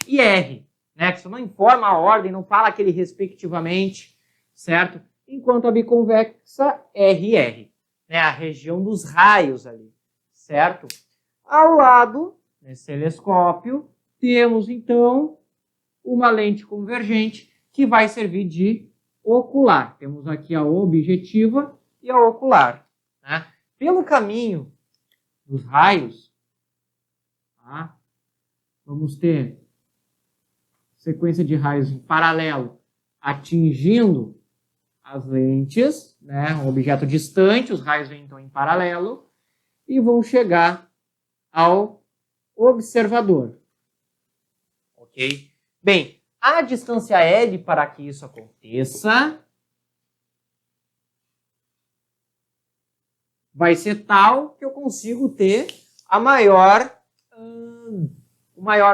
e R, né? Que isso não informa a ordem, não fala aquele respectivamente, certo? Enquanto a biconvexa, RR, né? A região dos raios ali, certo? Ao lado, nesse telescópio, temos então uma lente convergente que vai servir de ocular. Temos aqui a objetiva e a ocular. Né? Pelo caminho dos raios, tá? Vamos ter sequência de raios em paralelo atingindo as lentes, né? Um objeto distante, os raios vêm então em paralelo e vão chegar ao observador. Ok? Bem, a distância L para que isso aconteça vai ser tal que eu consigo ter o maior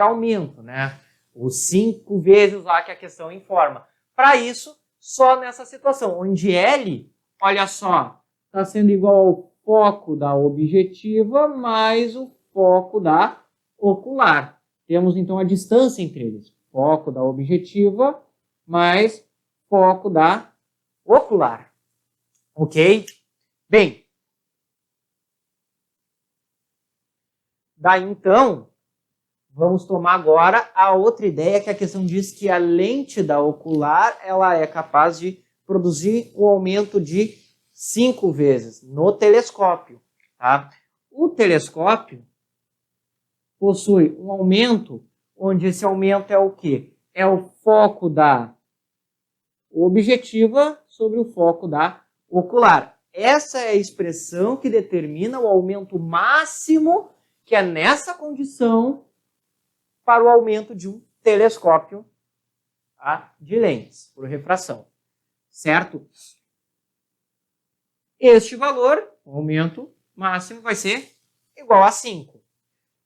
aumento, né? Os 5 vezes lá que a questão informa. Para isso, só nessa situação, onde L, olha só, está sendo igual ao foco da objetiva mais o foco da ocular. Temos, então, a distância entre eles. Foco da objetiva mais foco da ocular. Ok? Bem, daí, então, vamos tomar agora a outra ideia, que a questão diz que a lente da ocular ela é capaz de produzir um aumento de 5 vezes no telescópio. Tá? O telescópio possui um aumento, onde esse aumento é o quê? É o foco da objetiva sobre o foco da ocular. Essa é a expressão que determina o aumento máximo, que é nessa condição, para o aumento de um telescópio, tá, de lentes por refração. Certo? Este valor, o aumento máximo, vai ser igual a 5.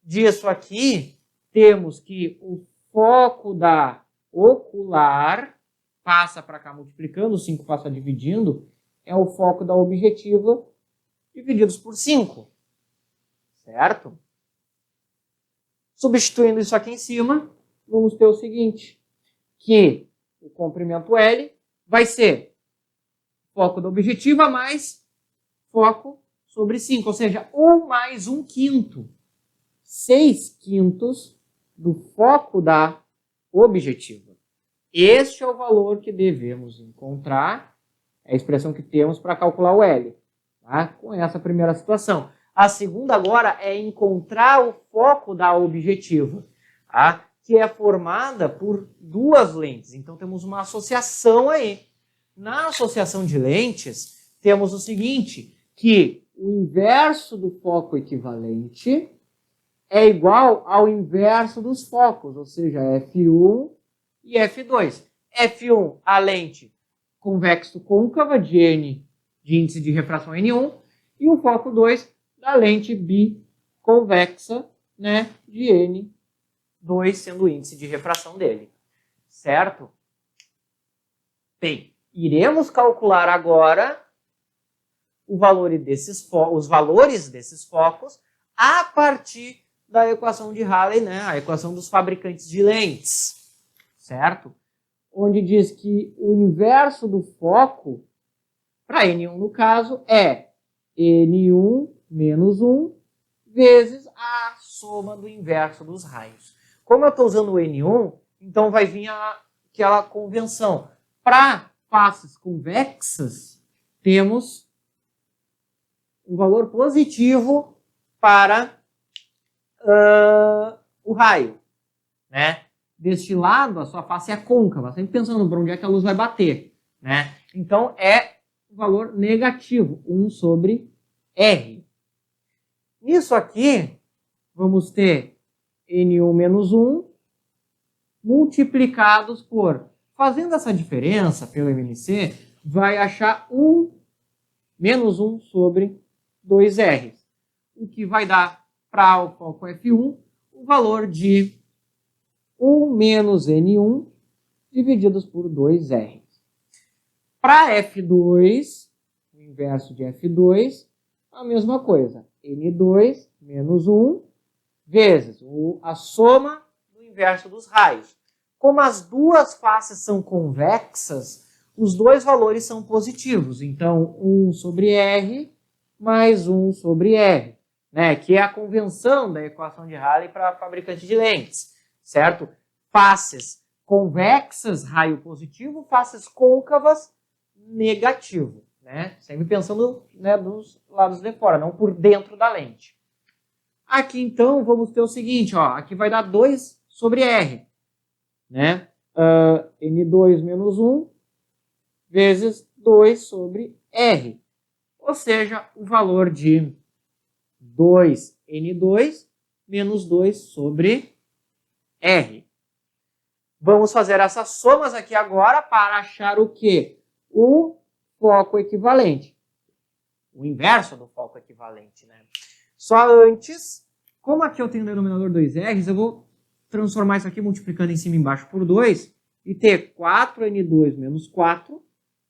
Disso aqui, temos que o foco da ocular passa para cá multiplicando, o 5 passa dividindo, é o foco da objetiva divididos por 5. Certo? Substituindo isso aqui em cima, vamos ter o seguinte, que o comprimento L vai ser foco da objetiva mais foco sobre 5, ou seja, 1 mais 1/5. 6/5 do foco da objetiva. Este é o valor que devemos encontrar, é a expressão que temos para calcular o L, tá? Com essa primeira situação. A segunda agora é encontrar o foco da objetiva, tá? Que é formada por duas lentes. Então temos uma associação aí. Na associação de lentes, temos o seguinte, que o inverso do foco equivalente é igual ao inverso dos focos, ou seja, F1 e F2. F1, a lente convexo-côncava de N, de índice de refração N1, e o foco 2 da lente biconvexa, né, de N2, sendo o índice de refração dele. Certo? Bem, iremos calcular agora os valores desses focos a partir da equação de Halley, né, a equação dos fabricantes de lentes, certo? Onde diz que o inverso do foco, para N1 no caso, é N1 menos 1 vezes a soma do inverso dos raios. Como eu estou usando o N1, então vai vir aquela convenção. Para faces convexas, temos um valor positivo para o raio, né? Deste lado, a sua face é côncava, sempre pensando para onde é que a luz vai bater, né? Então, é o valor negativo, 1 sobre R. Nisso aqui, vamos ter N1 menos 1 multiplicados por... Fazendo essa diferença pelo MNC, vai achar 1 menos 1 sobre 2R. O que vai dar para o foco F1 o valor de 1 menos N1 divididos por 2R. Para F2, o inverso de F2, a mesma coisa. N2 menos 1 vezes a soma do inverso dos raios. Como as duas faces são convexas, os dois valores são positivos. Então, 1 sobre R mais 1 sobre R, né? Que é a convenção da equação de Halley para fabricante de lentes, certo? Faces convexas, raio positivo, faces côncavas, negativo, né? Sempre pensando, né, dos lados de fora, não por dentro da lente. Aqui, então, vamos ter o seguinte, ó, aqui vai dar 2 sobre R, né? N2 menos 1 vezes 2 sobre R. Ou seja, o valor de 2N2 menos 2 sobre R. Vamos fazer essas somas aqui agora para achar o quê? O foco equivalente. O inverso do foco equivalente, né? Só antes, como aqui eu tenho o denominador 2R's, eu vou transformar isso aqui multiplicando em cima e embaixo por 2 e ter 4N2 menos 4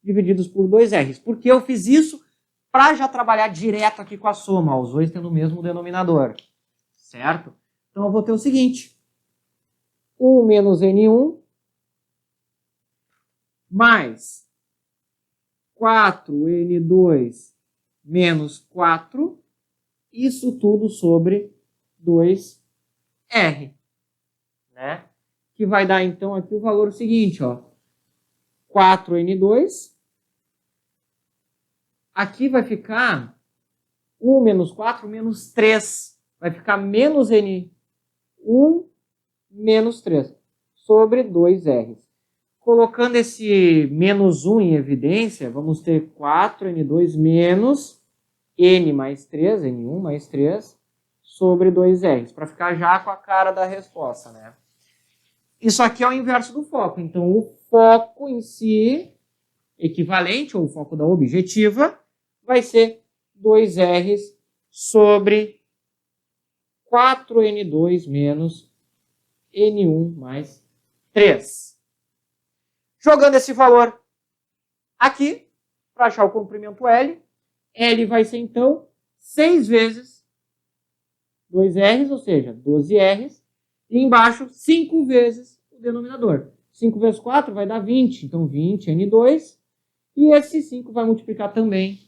divididos por 2R's. Por que eu fiz isso? para já trabalhar direto aqui com a soma, ó, os dois tendo o mesmo denominador, certo? Então eu vou ter o seguinte, 1 menos N1 mais 4N2 menos 4, isso tudo sobre 2R, né? Que vai dar então aqui o valor seguinte, ó, 4N2, aqui vai ficar 1 menos 4 menos 3, vai ficar menos N1 menos 3 sobre 2R. Colocando esse menos 1 em evidência, vamos ter 4N2 menos N mais 3, N1 mais 3, sobre 2R, para ficar já com a cara da resposta, né? Isso aqui é o inverso do foco. Então, o foco em si, equivalente, ou o foco da objetiva, vai ser 2R sobre 4N2 menos N1 mais 3. Jogando esse valor aqui, para achar o comprimento L, L vai ser, então, 6 vezes 2R's, ou seja, 12R's, e embaixo 5 vezes o denominador. 5 vezes 4 vai dar 20, então 20N2, e esse 5 vai multiplicar também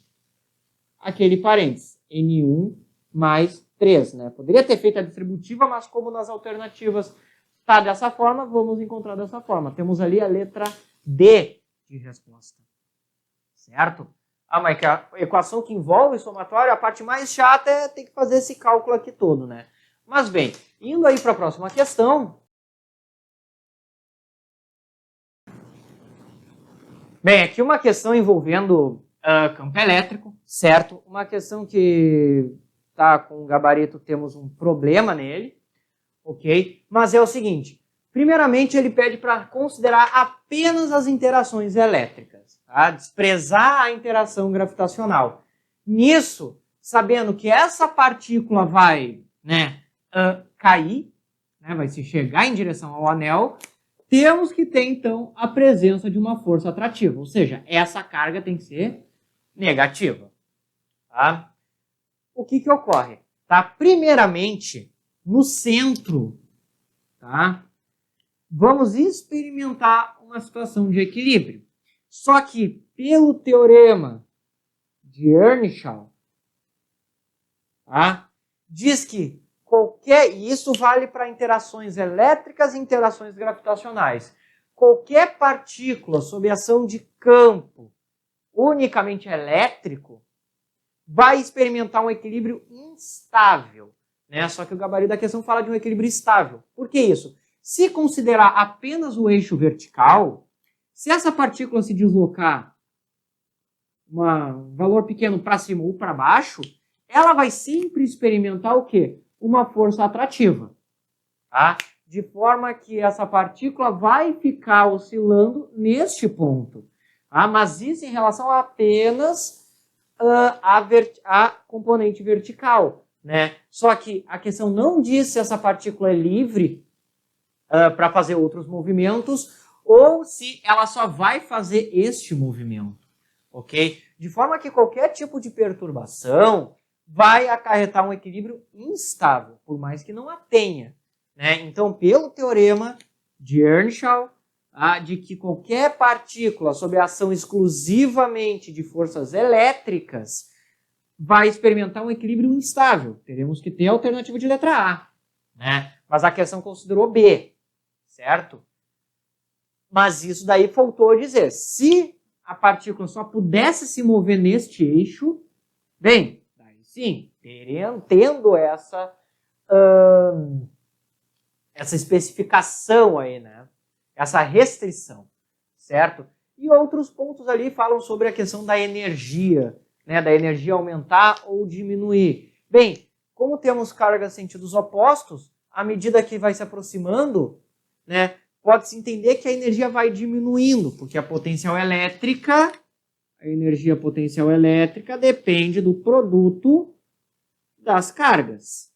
aquele parênteses, N1 mais 3, né? Poderia ter feito a distributiva, mas como nas alternativas está dessa forma, vamos encontrar dessa forma. Temos ali a letra D de resposta, certo? Ah, mas a equação que envolve somatório, a parte mais chata é ter que fazer esse cálculo aqui todo, né? Mas bem, indo aí para a próxima questão. Bem, aqui uma questão envolvendo campo elétrico, certo? Uma questão que tá com o gabarito, temos um problema nele, ok? Mas é o seguinte, primeiramente ele pede para considerar apenas as interações elétricas, tá? Desprezar a interação gravitacional. Nisso, sabendo que essa partícula vai, né, cair, né, vai se chegar em direção ao anel, temos que ter, então, a presença de uma força atrativa, ou seja, essa carga tem que ser negativa, tá? O que que ocorre? Tá? Primeiramente, no centro, tá? Vamos experimentar uma situação de equilíbrio. Só que, pelo teorema de Earnshaw, tá? Diz que e isso vale para interações elétricas e interações gravitacionais. Qualquer partícula sob ação de campo unicamente elétrico vai experimentar um equilíbrio instável, né? Só que o gabarito da questão fala de um equilíbrio estável. Por que isso? Se considerar apenas o eixo vertical, se essa partícula se deslocar um valor pequeno para cima ou para baixo, ela vai sempre experimentar o quê? Uma força atrativa, tá? De forma que essa partícula vai ficar oscilando neste ponto, tá? Mas isso em relação a apenas a componente vertical, né? Só que a questão não diz se essa partícula é livre para fazer outros movimentos ou se ela só vai fazer este movimento, ok? De forma que qualquer tipo de perturbação vai acarretar um equilíbrio instável, por mais que não a tenha, né? Então, pelo teorema de Earnshaw, de que qualquer partícula sob a ação exclusivamente de forças elétricas vai experimentar um equilíbrio instável. Teremos que ter a alternativa de letra A, né? Mas a questão considerou B, certo? Mas isso daí faltou dizer. Se a partícula só pudesse se mover neste eixo, bem, sim, tendo essa especificação aí, né? Essa restrição, certo? E outros pontos ali falam sobre a questão da energia, né? Da energia aumentar ou diminuir. Bem, como temos cargas em sentidos opostos, à medida que vai se aproximando, né? Pode-se entender que a energia vai diminuindo, porque a energia potencial elétrica depende do produto das cargas,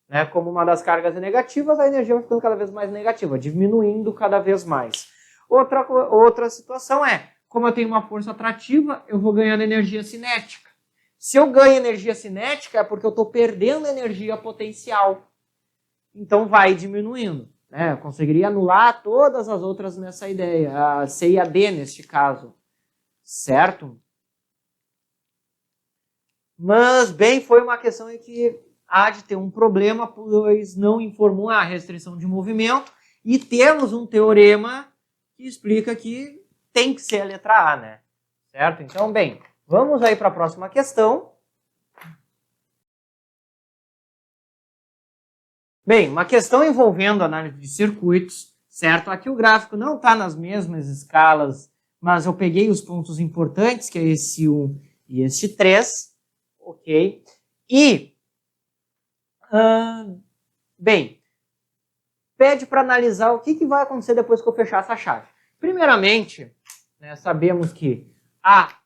né? Como uma das cargas é negativa, a energia vai ficando cada vez mais negativa, diminuindo cada vez mais. Outra situação é, como eu tenho uma força atrativa, eu vou ganhando energia cinética. Se eu ganho energia cinética é porque eu estou perdendo energia potencial. Então vai diminuindo. Né? Eu conseguiria anular todas as outras nessa ideia, a C e a D neste caso. Certo? Mas, bem, foi uma questão em que há de ter um problema, pois não informou a restrição de movimento, e temos um teorema que explica que tem que ser a letra A, né? Certo? Então, bem, vamos aí para a próxima questão. Bem, uma questão envolvendo análise de circuitos, certo? Aqui o gráfico não está nas mesmas escalas, mas eu peguei os pontos importantes, que é esse 1 e este 3, ok? E, bem, pede para analisar o que vai acontecer depois que eu fechar essa chave. Primeiramente, né, sabemos que a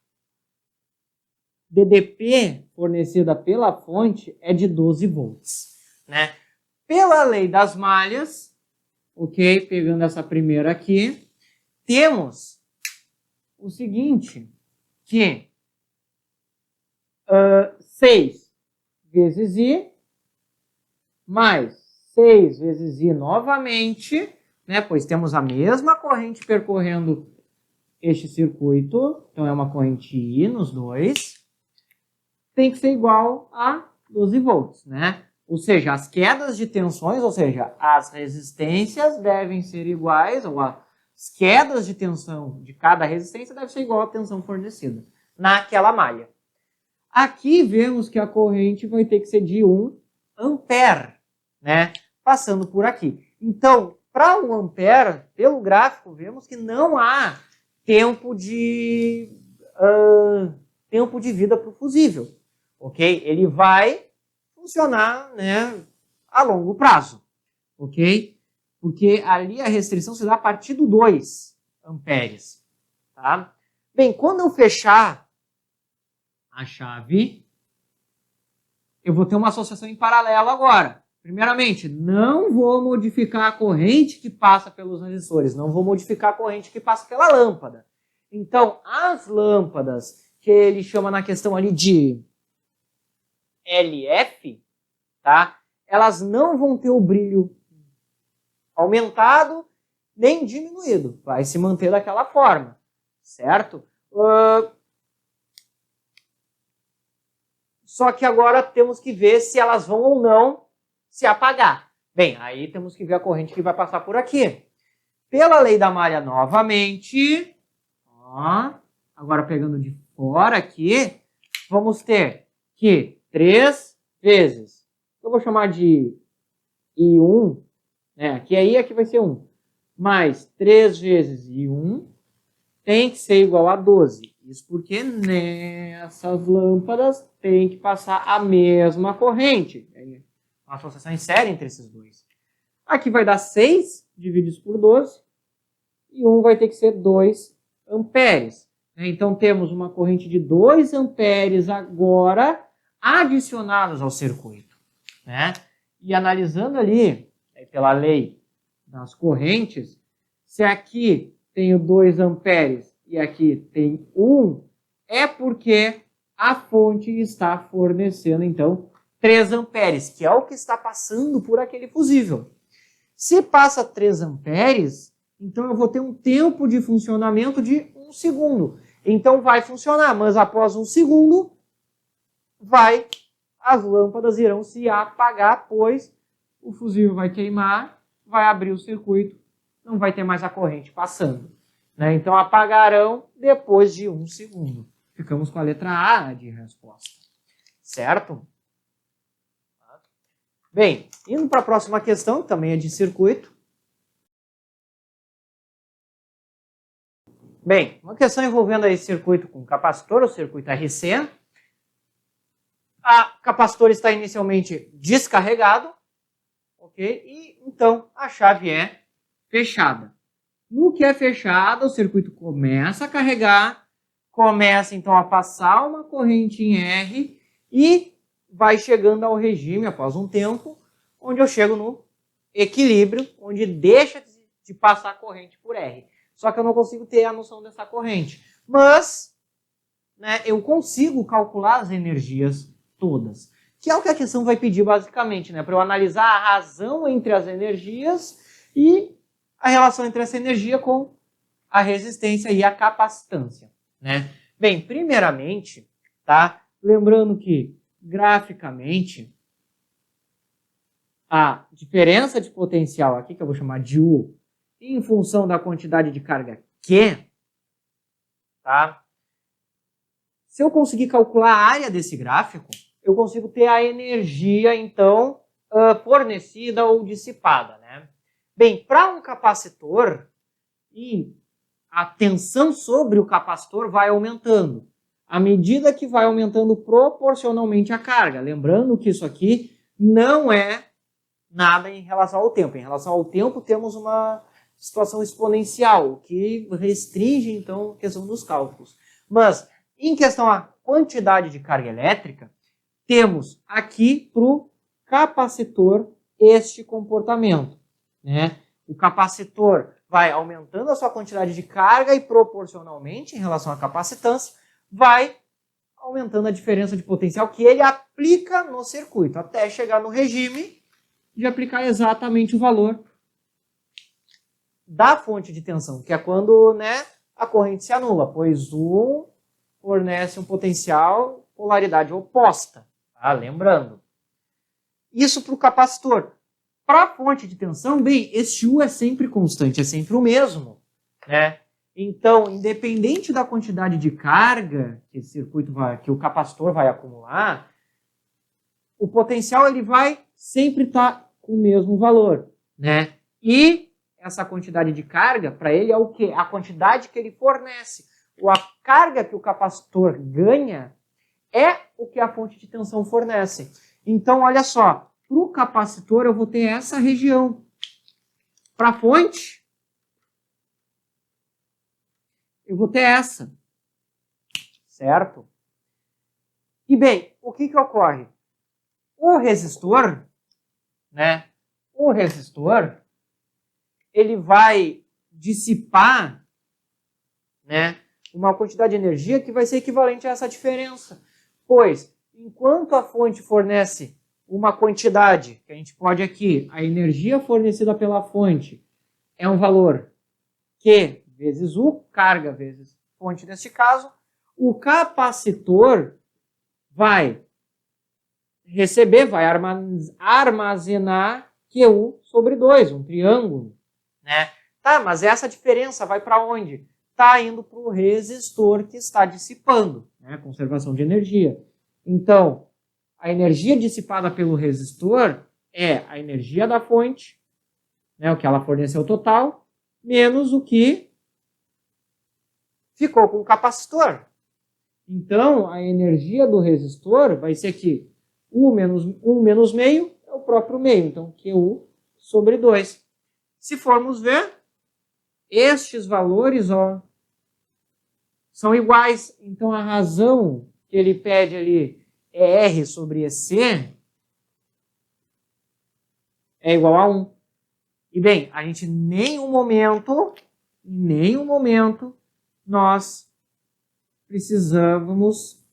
DDP fornecida pela fonte é de 12 volts. Né? Pela lei das malhas, ok? Pegando essa primeira aqui, temos o seguinte, que 6 vezes I mais 6 vezes I novamente, né? Pois temos a mesma corrente percorrendo este circuito, então é uma corrente I nos dois, tem que ser igual a 12 volts, né? Ou seja, as quedas de tensões, ou seja, as resistências devem ser iguais, ou as quedas de tensão de cada resistência deve ser igual à tensão fornecida naquela malha. Aqui vemos que a corrente vai ter que ser de 1 ampere, né? Passando por aqui. Então, para 1 ampere, pelo gráfico, vemos que não há tempo de vida para o fusível, ok? Ele vai funcionar, né, a longo prazo, ok? Porque ali a restrição se dá a partir do 2 amperes, tá? Bem, quando eu fechar a chave, eu vou ter uma associação em paralelo agora. Primeiramente, não vou modificar a corrente que passa pelos resistores, não vou modificar a corrente que passa pela lâmpada. Então, as lâmpadas que ele chama na questão ali de LF, tá? Elas não vão ter o brilho aumentado nem diminuído. Vai se manter daquela forma, certo? Só que agora temos que ver se elas vão ou não se apagar. Bem, aí temos que ver a corrente que vai passar por aqui. Pela lei da malha novamente, ó, agora pegando de fora aqui, vamos ter que 3 vezes, eu vou chamar de I1, né? Aqui vai ser 1, mais 3 vezes I1 tem que ser igual a 12. Isso porque nessas lâmpadas tem que passar a mesma corrente. Uma associação em série entre esses dois. Aqui vai dar 6 divididos por 12 e 1 vai ter que ser 2 amperes. Então temos uma corrente de 2 amperes agora adicionados ao circuito. Né? E analisando ali, pela lei das correntes, se aqui tenho 2 amperes e aqui tem 1, é porque a fonte está fornecendo, então, 3 amperes, que é o que está passando por aquele fusível. Se passa 3 amperes, então eu vou ter um tempo de funcionamento de 1 segundo. Então vai funcionar, mas após 1 segundo, as lâmpadas irão se apagar, pois o fusível vai queimar, vai abrir o circuito, não vai ter mais a corrente passando. Né? Então apagarão depois de 1 segundo. Ficamos com a letra A de resposta. Certo? Bem, indo para a próxima questão, que também é de circuito. Bem, uma questão envolvendo aí circuito com capacitor, o circuito RC. A capacitor está inicialmente descarregado, ok? E então a chave é fechada. No que é fechada, o circuito começa a carregar, começa então a passar uma corrente em R e vai chegando ao regime, após um tempo, onde eu chego no equilíbrio, onde deixa de passar a corrente por R. Só que eu não consigo ter a noção dessa corrente. Mas né, eu consigo calcular as energias todas. Que é o que a questão vai pedir basicamente, né, para eu analisar a razão entre as energias e a relação entre essa energia com a resistência e a capacitância, né? Bem, primeiramente, tá? Lembrando que graficamente a diferença de potencial aqui, que eu vou chamar de U, em função da quantidade de carga Q, tá? Se eu conseguir calcular a área desse gráfico, eu consigo ter a energia, então, fornecida ou dissipada, né? Bem, para um capacitor, e a tensão sobre o capacitor vai aumentando, à medida que vai aumentando proporcionalmente a carga. Lembrando que isso aqui não é nada em relação ao tempo. Em relação ao tempo, temos uma situação exponencial, o que restringe, então, a questão dos cálculos. Mas, em questão à quantidade de carga elétrica, temos aqui para o capacitor este comportamento, né? O capacitor vai aumentando a sua quantidade de carga e proporcionalmente, em relação à capacitância, vai aumentando a diferença de potencial que ele aplica no circuito, até chegar no regime de aplicar exatamente o valor da fonte de tensão, que é quando, né, a corrente se anula, pois um fornece um potencial polaridade oposta. Tá? Lembrando. Isso para o capacitor. Para a fonte de tensão, bem, esse U é sempre constante, é sempre o mesmo, né? Então, independente da quantidade de carga que esse circuito que o capacitor vai acumular, o potencial ele vai sempre estar com o mesmo valor, né? E essa quantidade de carga, para ele, é o quê? A quantidade que ele fornece. A carga que o capacitor ganha é o que a fonte de tensão fornece. Então, olha só, para o capacitor eu vou ter essa região. Para a fonte, eu vou ter essa. Certo? E bem, o que ocorre? O resistor, né? O resistor, ele vai dissipar, né, uma quantidade de energia que vai ser equivalente a essa diferença. Pois, enquanto a fonte fornece uma quantidade, que a gente pode aqui, a energia fornecida pela fonte é um valor Q vezes U, carga vezes fonte neste caso, o capacitor vai receber, vai armazenar QU sobre 2, um triângulo, né? Tá, mas essa diferença vai para onde? Está indo para o resistor que está dissipando, né? Conservação de energia. Então, a energia dissipada pelo resistor é a energia da fonte, né, o que ela forneceu total, menos o que ficou com o capacitor. Então, a energia do resistor vai ser que 1 menos meio é o próprio meio. Então, QU sobre 2. Se formos ver, estes valores, ó, são iguais. Então, a razão que ele pede ali é R sobre EC é igual a 1. E bem, a gente em nenhum momento, nós precisávamos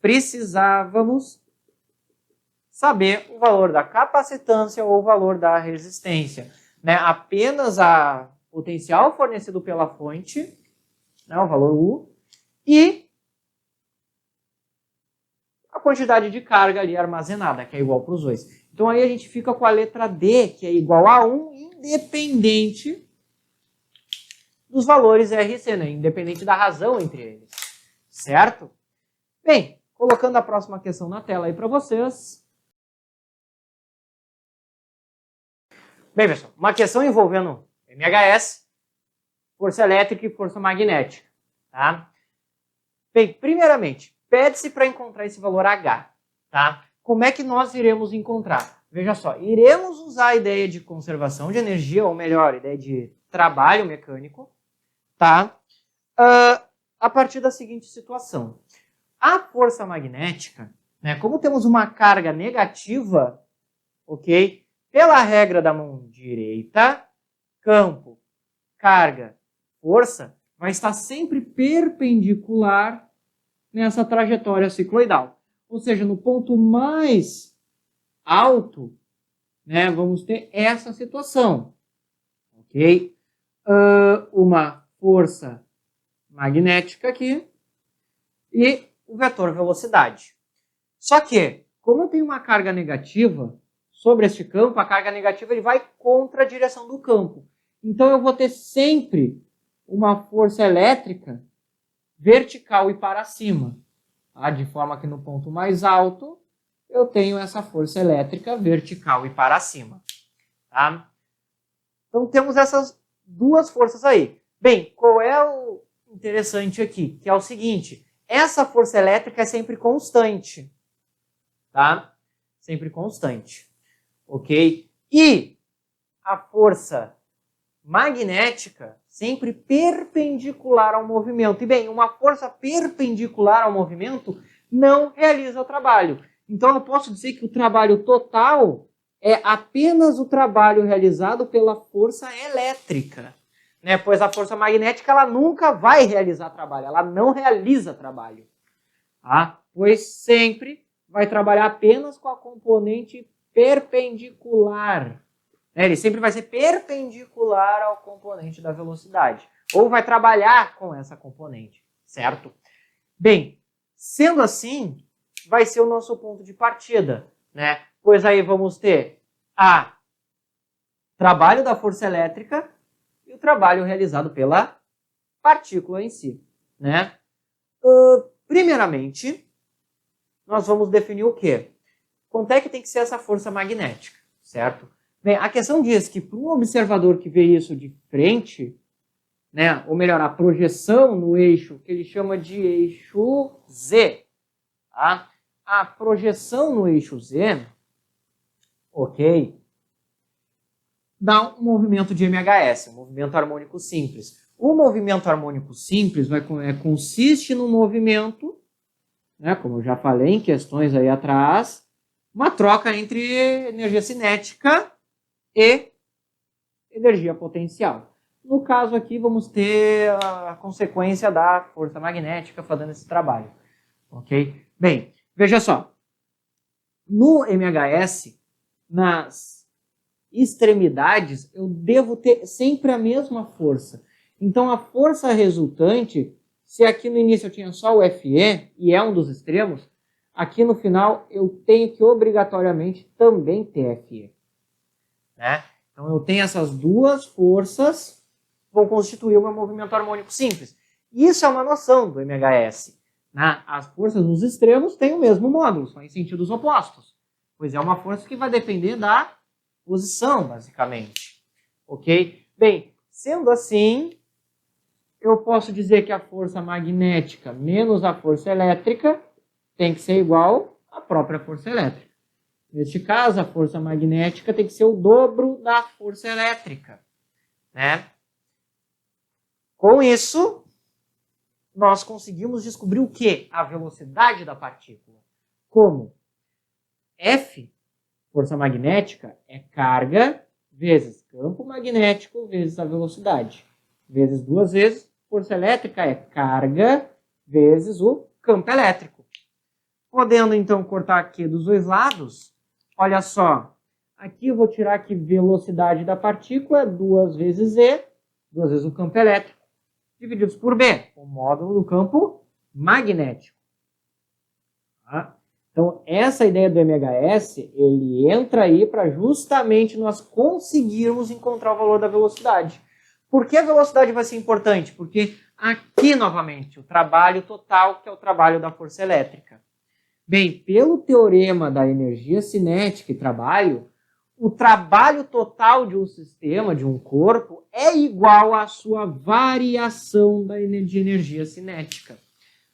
saber o valor da capacitância ou o valor da resistência, né? Apenas a potencial fornecido pela fonte, né, o valor U, e a quantidade de carga ali armazenada, que é igual para os dois. Então aí a gente fica com a letra D, que é igual a 1, independente dos valores RC, né? Independente da razão entre eles. Certo? Bem, colocando a próxima questão na tela aí para vocês. Bem, pessoal, uma questão envolvendo MHS, força elétrica e força magnética. Tá? Bem, primeiramente, pede-se para encontrar esse valor H. Tá? Como é que nós iremos encontrar? Veja só, iremos usar a ideia de conservação de energia, ou melhor, a ideia de trabalho mecânico, tá? A partir da seguinte situação. A força magnética, né, como temos uma carga negativa, ok? Pela regra da mão direita, campo, carga, força, vai estar sempre perpendicular nessa trajetória cicloidal. Ou seja, no ponto mais alto, né, vamos ter essa situação. Ok? Uma força magnética aqui e o vetor velocidade. Só que, como eu tenho uma carga negativa sobre este campo, a carga negativa ele vai contra a direção do campo. Então eu vou ter sempre uma força elétrica vertical e para cima. Tá? De forma que no ponto mais alto eu tenho essa força elétrica vertical e para cima. Tá? Então temos essas duas forças aí. Bem, qual é o interessante aqui? Que é o seguinte, essa força elétrica é sempre constante. Tá? Sempre constante. Ok? E a força magnética sempre perpendicular ao movimento. E bem, uma força perpendicular ao movimento não realiza o trabalho. Então eu posso dizer que o trabalho total é apenas o trabalho realizado pela força elétrica. Né? Pois a força magnética ela nunca vai realizar trabalho, ela não realiza trabalho. Tá? Pois sempre vai trabalhar apenas com a componente perpendicular. Ele sempre vai ser perpendicular ao componente da velocidade. Ou vai trabalhar com essa componente, certo? Bem, sendo assim, vai ser o nosso ponto de partida, né? Pois aí vamos ter o trabalho da força elétrica e o trabalho realizado pela partícula em si, né? Primeiramente, nós vamos definir o quê? Quanto é que tem que ser essa força magnética, certo? Bem, a questão diz que para um observador que vê isso de frente, né, ou melhor, a projeção no eixo, que ele chama de eixo Z, tá? A projeção no eixo Z, ok, dá um movimento de MHS, um movimento harmônico simples. O movimento harmônico simples consiste no movimento, né, como eu já falei em questões aí atrás, uma troca entre energia cinética e energia potencial. No caso aqui, vamos ter a consequência da força magnética fazendo esse trabalho. Ok? Bem, veja só. No MHS, nas extremidades, eu devo ter sempre a mesma força. Então, a força resultante, se aqui no início eu tinha só o FE, e é um dos extremos, aqui no final eu tenho que obrigatoriamente também ter FE. Né? Então eu tenho essas duas forças que vão constituir o meu movimento harmônico simples. Isso é uma noção do MHS. Né? As forças nos extremos têm o mesmo módulo, só em sentidos opostos. Pois é uma força que vai depender da posição, basicamente. Ok? Bem, sendo assim, eu posso dizer que a força magnética menos a força elétrica tem que ser igual à própria força elétrica. Neste caso, a força magnética tem que ser o dobro da força elétrica. Né? Com isso, nós conseguimos descobrir o quê? A velocidade da partícula. Como? F, força magnética, é carga vezes campo magnético vezes a velocidade. Vezes duas vezes, força elétrica é carga vezes o campo elétrico. Podendo, então, cortar aqui dos dois lados, olha só, aqui eu vou tirar que velocidade da partícula é 2 vezes E, 2 vezes o campo elétrico, divididos por B, o módulo do campo magnético. Tá? Então, essa ideia do MHS, ele entra aí para justamente nós conseguirmos encontrar o valor da velocidade. Por que a velocidade vai ser importante? Porque aqui, novamente, o trabalho total, que é o trabalho da força elétrica. Bem, pelo teorema da energia cinética e trabalho, o trabalho total de um sistema, de um corpo, é igual à sua variação da energia cinética.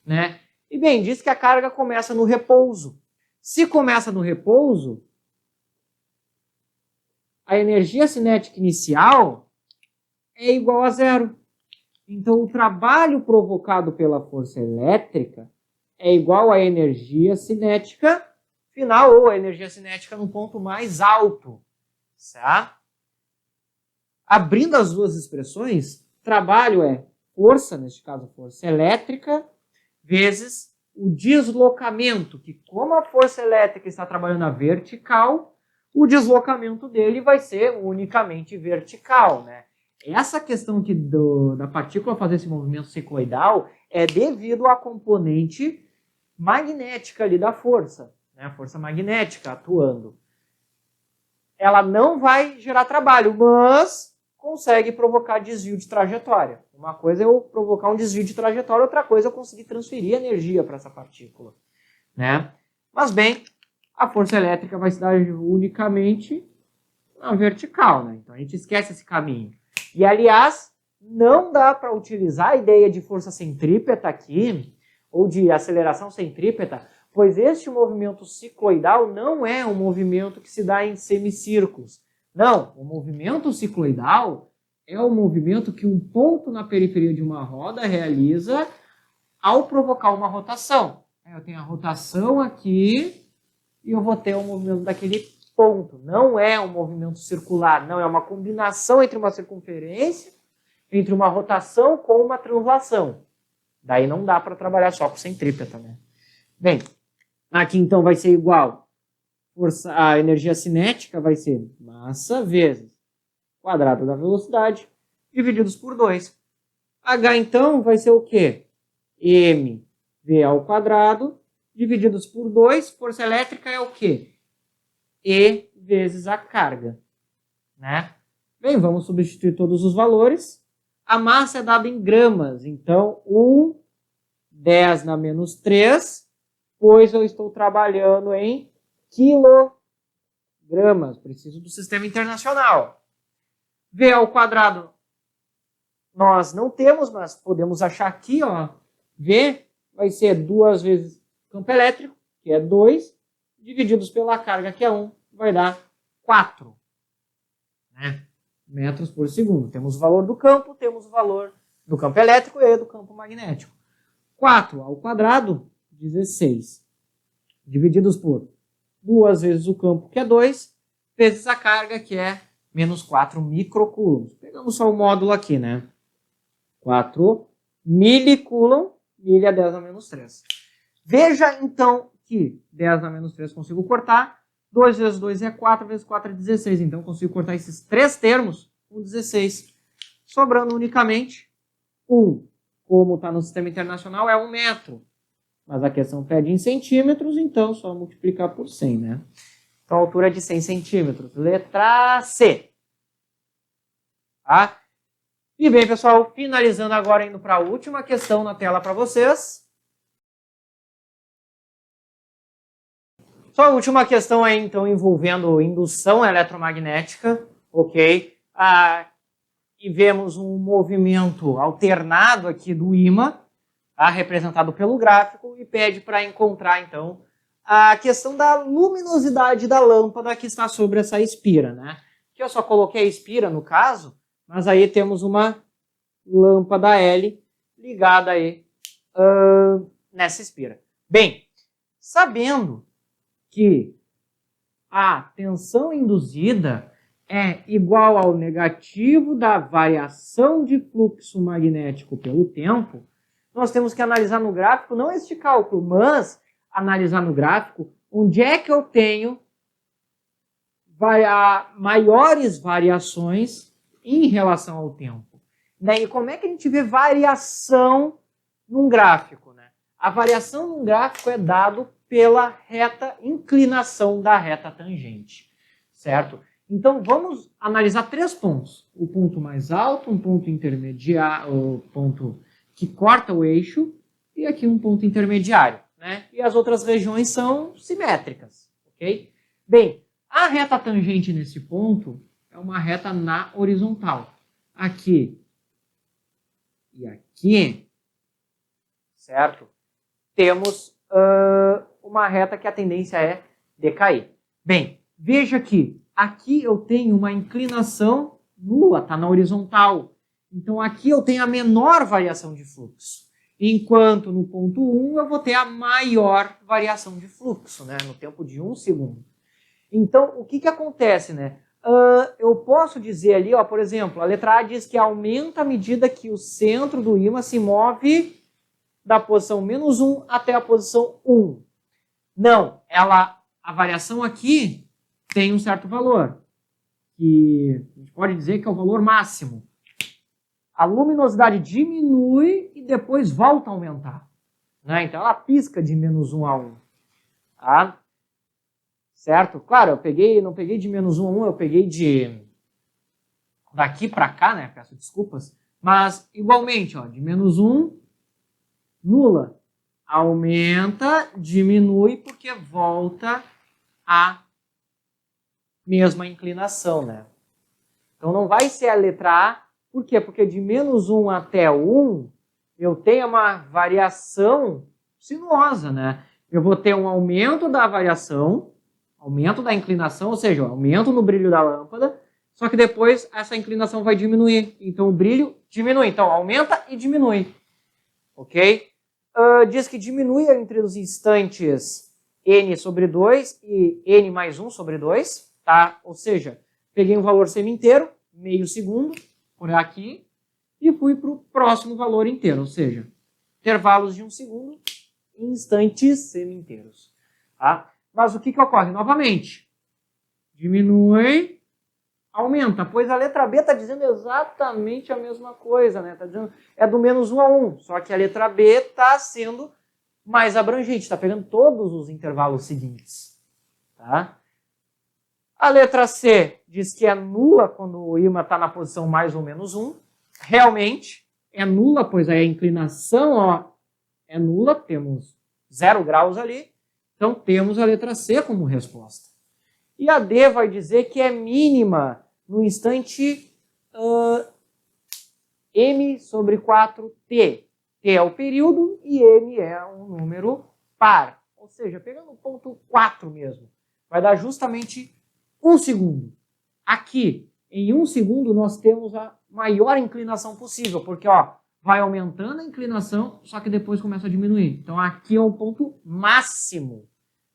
Né? E bem, diz que a carga começa no repouso. Se começa no repouso, a energia cinética inicial é igual a zero. Então, o trabalho provocado pela força elétrica é igual à energia cinética final, ou a energia cinética no ponto mais alto. Certo? Abrindo as duas expressões, trabalho é força, neste caso força elétrica, vezes o deslocamento, que como a força elétrica está trabalhando na vertical, o deslocamento dele vai ser unicamente vertical, né? Essa questão aqui da partícula fazer esse movimento cicloidal é devido à componente magnética ali da força, né? A força magnética atuando. Ela não vai gerar trabalho, mas consegue provocar desvio de trajetória. Uma coisa é eu provocar um desvio de trajetória, outra coisa é eu conseguir transferir energia para essa partícula, né? Mas bem, a força elétrica vai se dar unicamente na vertical, né? Então a gente esquece esse caminho. E aliás, não dá para utilizar a ideia de força centrípeta aqui, ou de aceleração centrípeta, pois este movimento cicloidal não é um movimento que se dá em semicírculos. Não, o movimento cicloidal é o movimento que um ponto na periferia de uma roda realiza ao provocar uma rotação. Eu tenho a rotação aqui e eu vou ter o movimento daquele ponto. Não é um movimento circular, não, é uma combinação entre uma circunferência, entre uma rotação com uma translação. Daí não dá para trabalhar só com centrípeta, né? Bem, aqui então vai ser igual. A energia cinética vai ser massa vezes quadrado da velocidade divididos por 2. H então vai ser o quê? mv ao quadrado divididos por 2. Força elétrica é o quê? E vezes a carga, né? Bem, vamos substituir todos os valores. A massa é dada em gramas, então 10 na menos 3, pois eu estou trabalhando em quilogramas. Preciso do sistema internacional. V ao quadrado nós não temos, mas podemos achar aqui, ó, V vai ser 2 vezes campo elétrico, que é 2, divididos pela carga, que é 1, vai dar 4, né? Metros por segundo. Temos o valor do campo, temos o valor do campo elétrico e do campo magnético. 4 ao quadrado, 16. Divididos por 2 vezes o campo, que é 2, vezes a carga, que é menos 4 microcoulombs. Pegamos só o módulo aqui, né? 4 milicoulomb, milha 10 a menos 3. Veja, então, que 10 a menos 3 consigo cortar. 2 vezes 2 é 4, vezes 4 é 16. Então, consigo cortar esses 3 termos com 16. Sobrando unicamente 1. Como está no sistema internacional, é 1 metro. Mas a questão pede em centímetros, então só multiplicar por 100, né? Então, a altura é de 100 centímetros. Letra C. Tá? E bem, pessoal, finalizando agora, indo para a última questão na tela para vocês. Só a última questão aí, então, envolvendo indução eletromagnética, ok? E vemos um movimento alternado aqui do ímã, tá? Representado pelo gráfico, e pede para encontrar, então, a questão da luminosidade da lâmpada que está sobre essa espira, né? Aqui eu só coloquei a espira, no caso, mas aí temos uma lâmpada L ligada aí nessa espira. Bem, sabendo que a tensão induzida é igual ao negativo da variação de fluxo magnético pelo tempo, nós temos que analisar no gráfico, não este cálculo, mas analisar no gráfico onde é que eu tenho maiores variações em relação ao tempo. E como é que a gente vê variação num gráfico, né? A variação num gráfico é dado pela reta inclinação da reta tangente, certo? Então, vamos analisar 3 pontos. O ponto mais alto, um ponto intermediário, o ponto que corta o eixo, e aqui um ponto intermediário, né? E as outras regiões são simétricas, ok? Bem, a reta tangente nesse ponto é uma reta na horizontal. Aqui e aqui, certo? Temos uma reta que a tendência é decair. Bem, veja que aqui eu tenho uma inclinação nula, está na horizontal. Então aqui eu tenho a menor variação de fluxo. Enquanto no ponto 1 eu vou ter a maior variação de fluxo, né? No tempo de 1 segundo. Então, o que acontece, né? Eu posso dizer ali, ó, por exemplo, a letra A diz que aumenta à medida que o centro do ímã se move da posição menos 1 até a posição 1. Não, a variação aqui tem um certo valor, que a gente pode dizer que é o valor máximo. A luminosidade diminui e depois volta a aumentar, né? Então ela pisca de menos 1 a 1. Tá? Certo? Claro, não peguei de menos 1 a 1, eu peguei daqui para cá, né? Peço desculpas. Mas, igualmente, ó, de menos 1, nula. Aumenta, diminui, porque volta a mesma inclinação, né? Então não vai ser a letra A. Por quê? Porque de menos 1 até 1, eu tenho uma variação sinuosa, né? Eu vou ter um aumento da variação, aumento da inclinação, ou seja, aumento no brilho da lâmpada, só que depois essa inclinação vai diminuir. Então o brilho diminui. Então aumenta e diminui. Ok? Diz que diminui entre os instantes n sobre 2 e n mais 1 sobre 2. Tá? Ou seja, peguei um valor semi-inteiro, meio segundo, por aqui, e fui para o próximo valor inteiro. Ou seja, intervalos de 1 segundo, instantes semi-inteiros. Tá? Mas o que ocorre? Novamente, diminui, aumenta, pois a letra B está dizendo exatamente a mesma coisa, né? Tá dizendo, é do menos 1 a 1, só que a letra B está sendo mais abrangente, está pegando todos os intervalos seguintes. Tá? A letra C diz que é nula quando o ímã está na posição mais ou menos 1. Realmente é nula, pois a inclinação ó, é nula, temos 0 graus ali, então temos a letra C como resposta. E a D vai dizer que é mínima no instante m sobre 4t. T é o período e m é um número par. Ou seja, pegando o ponto 4 mesmo, vai dar justamente 1 segundo. Aqui, em 1 segundo, nós temos a maior inclinação possível, porque ó, vai aumentando a inclinação, só que depois começa a diminuir. Então aqui é o ponto máximo.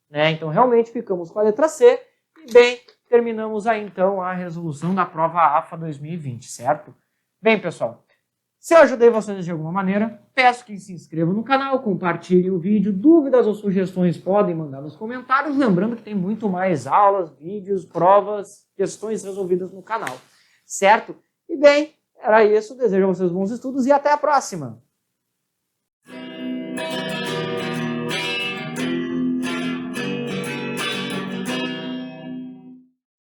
Né? Então realmente ficamos com a letra C. E bem, terminamos aí então a resolução da prova AFA 2020, certo? Bem, pessoal, se eu ajudei vocês de alguma maneira, peço que se inscrevam no canal, compartilhem o vídeo, dúvidas ou sugestões podem mandar nos comentários, lembrando que tem muito mais aulas, vídeos, provas, questões resolvidas no canal, certo? E bem, era isso, desejo a vocês bons estudos e até a próxima!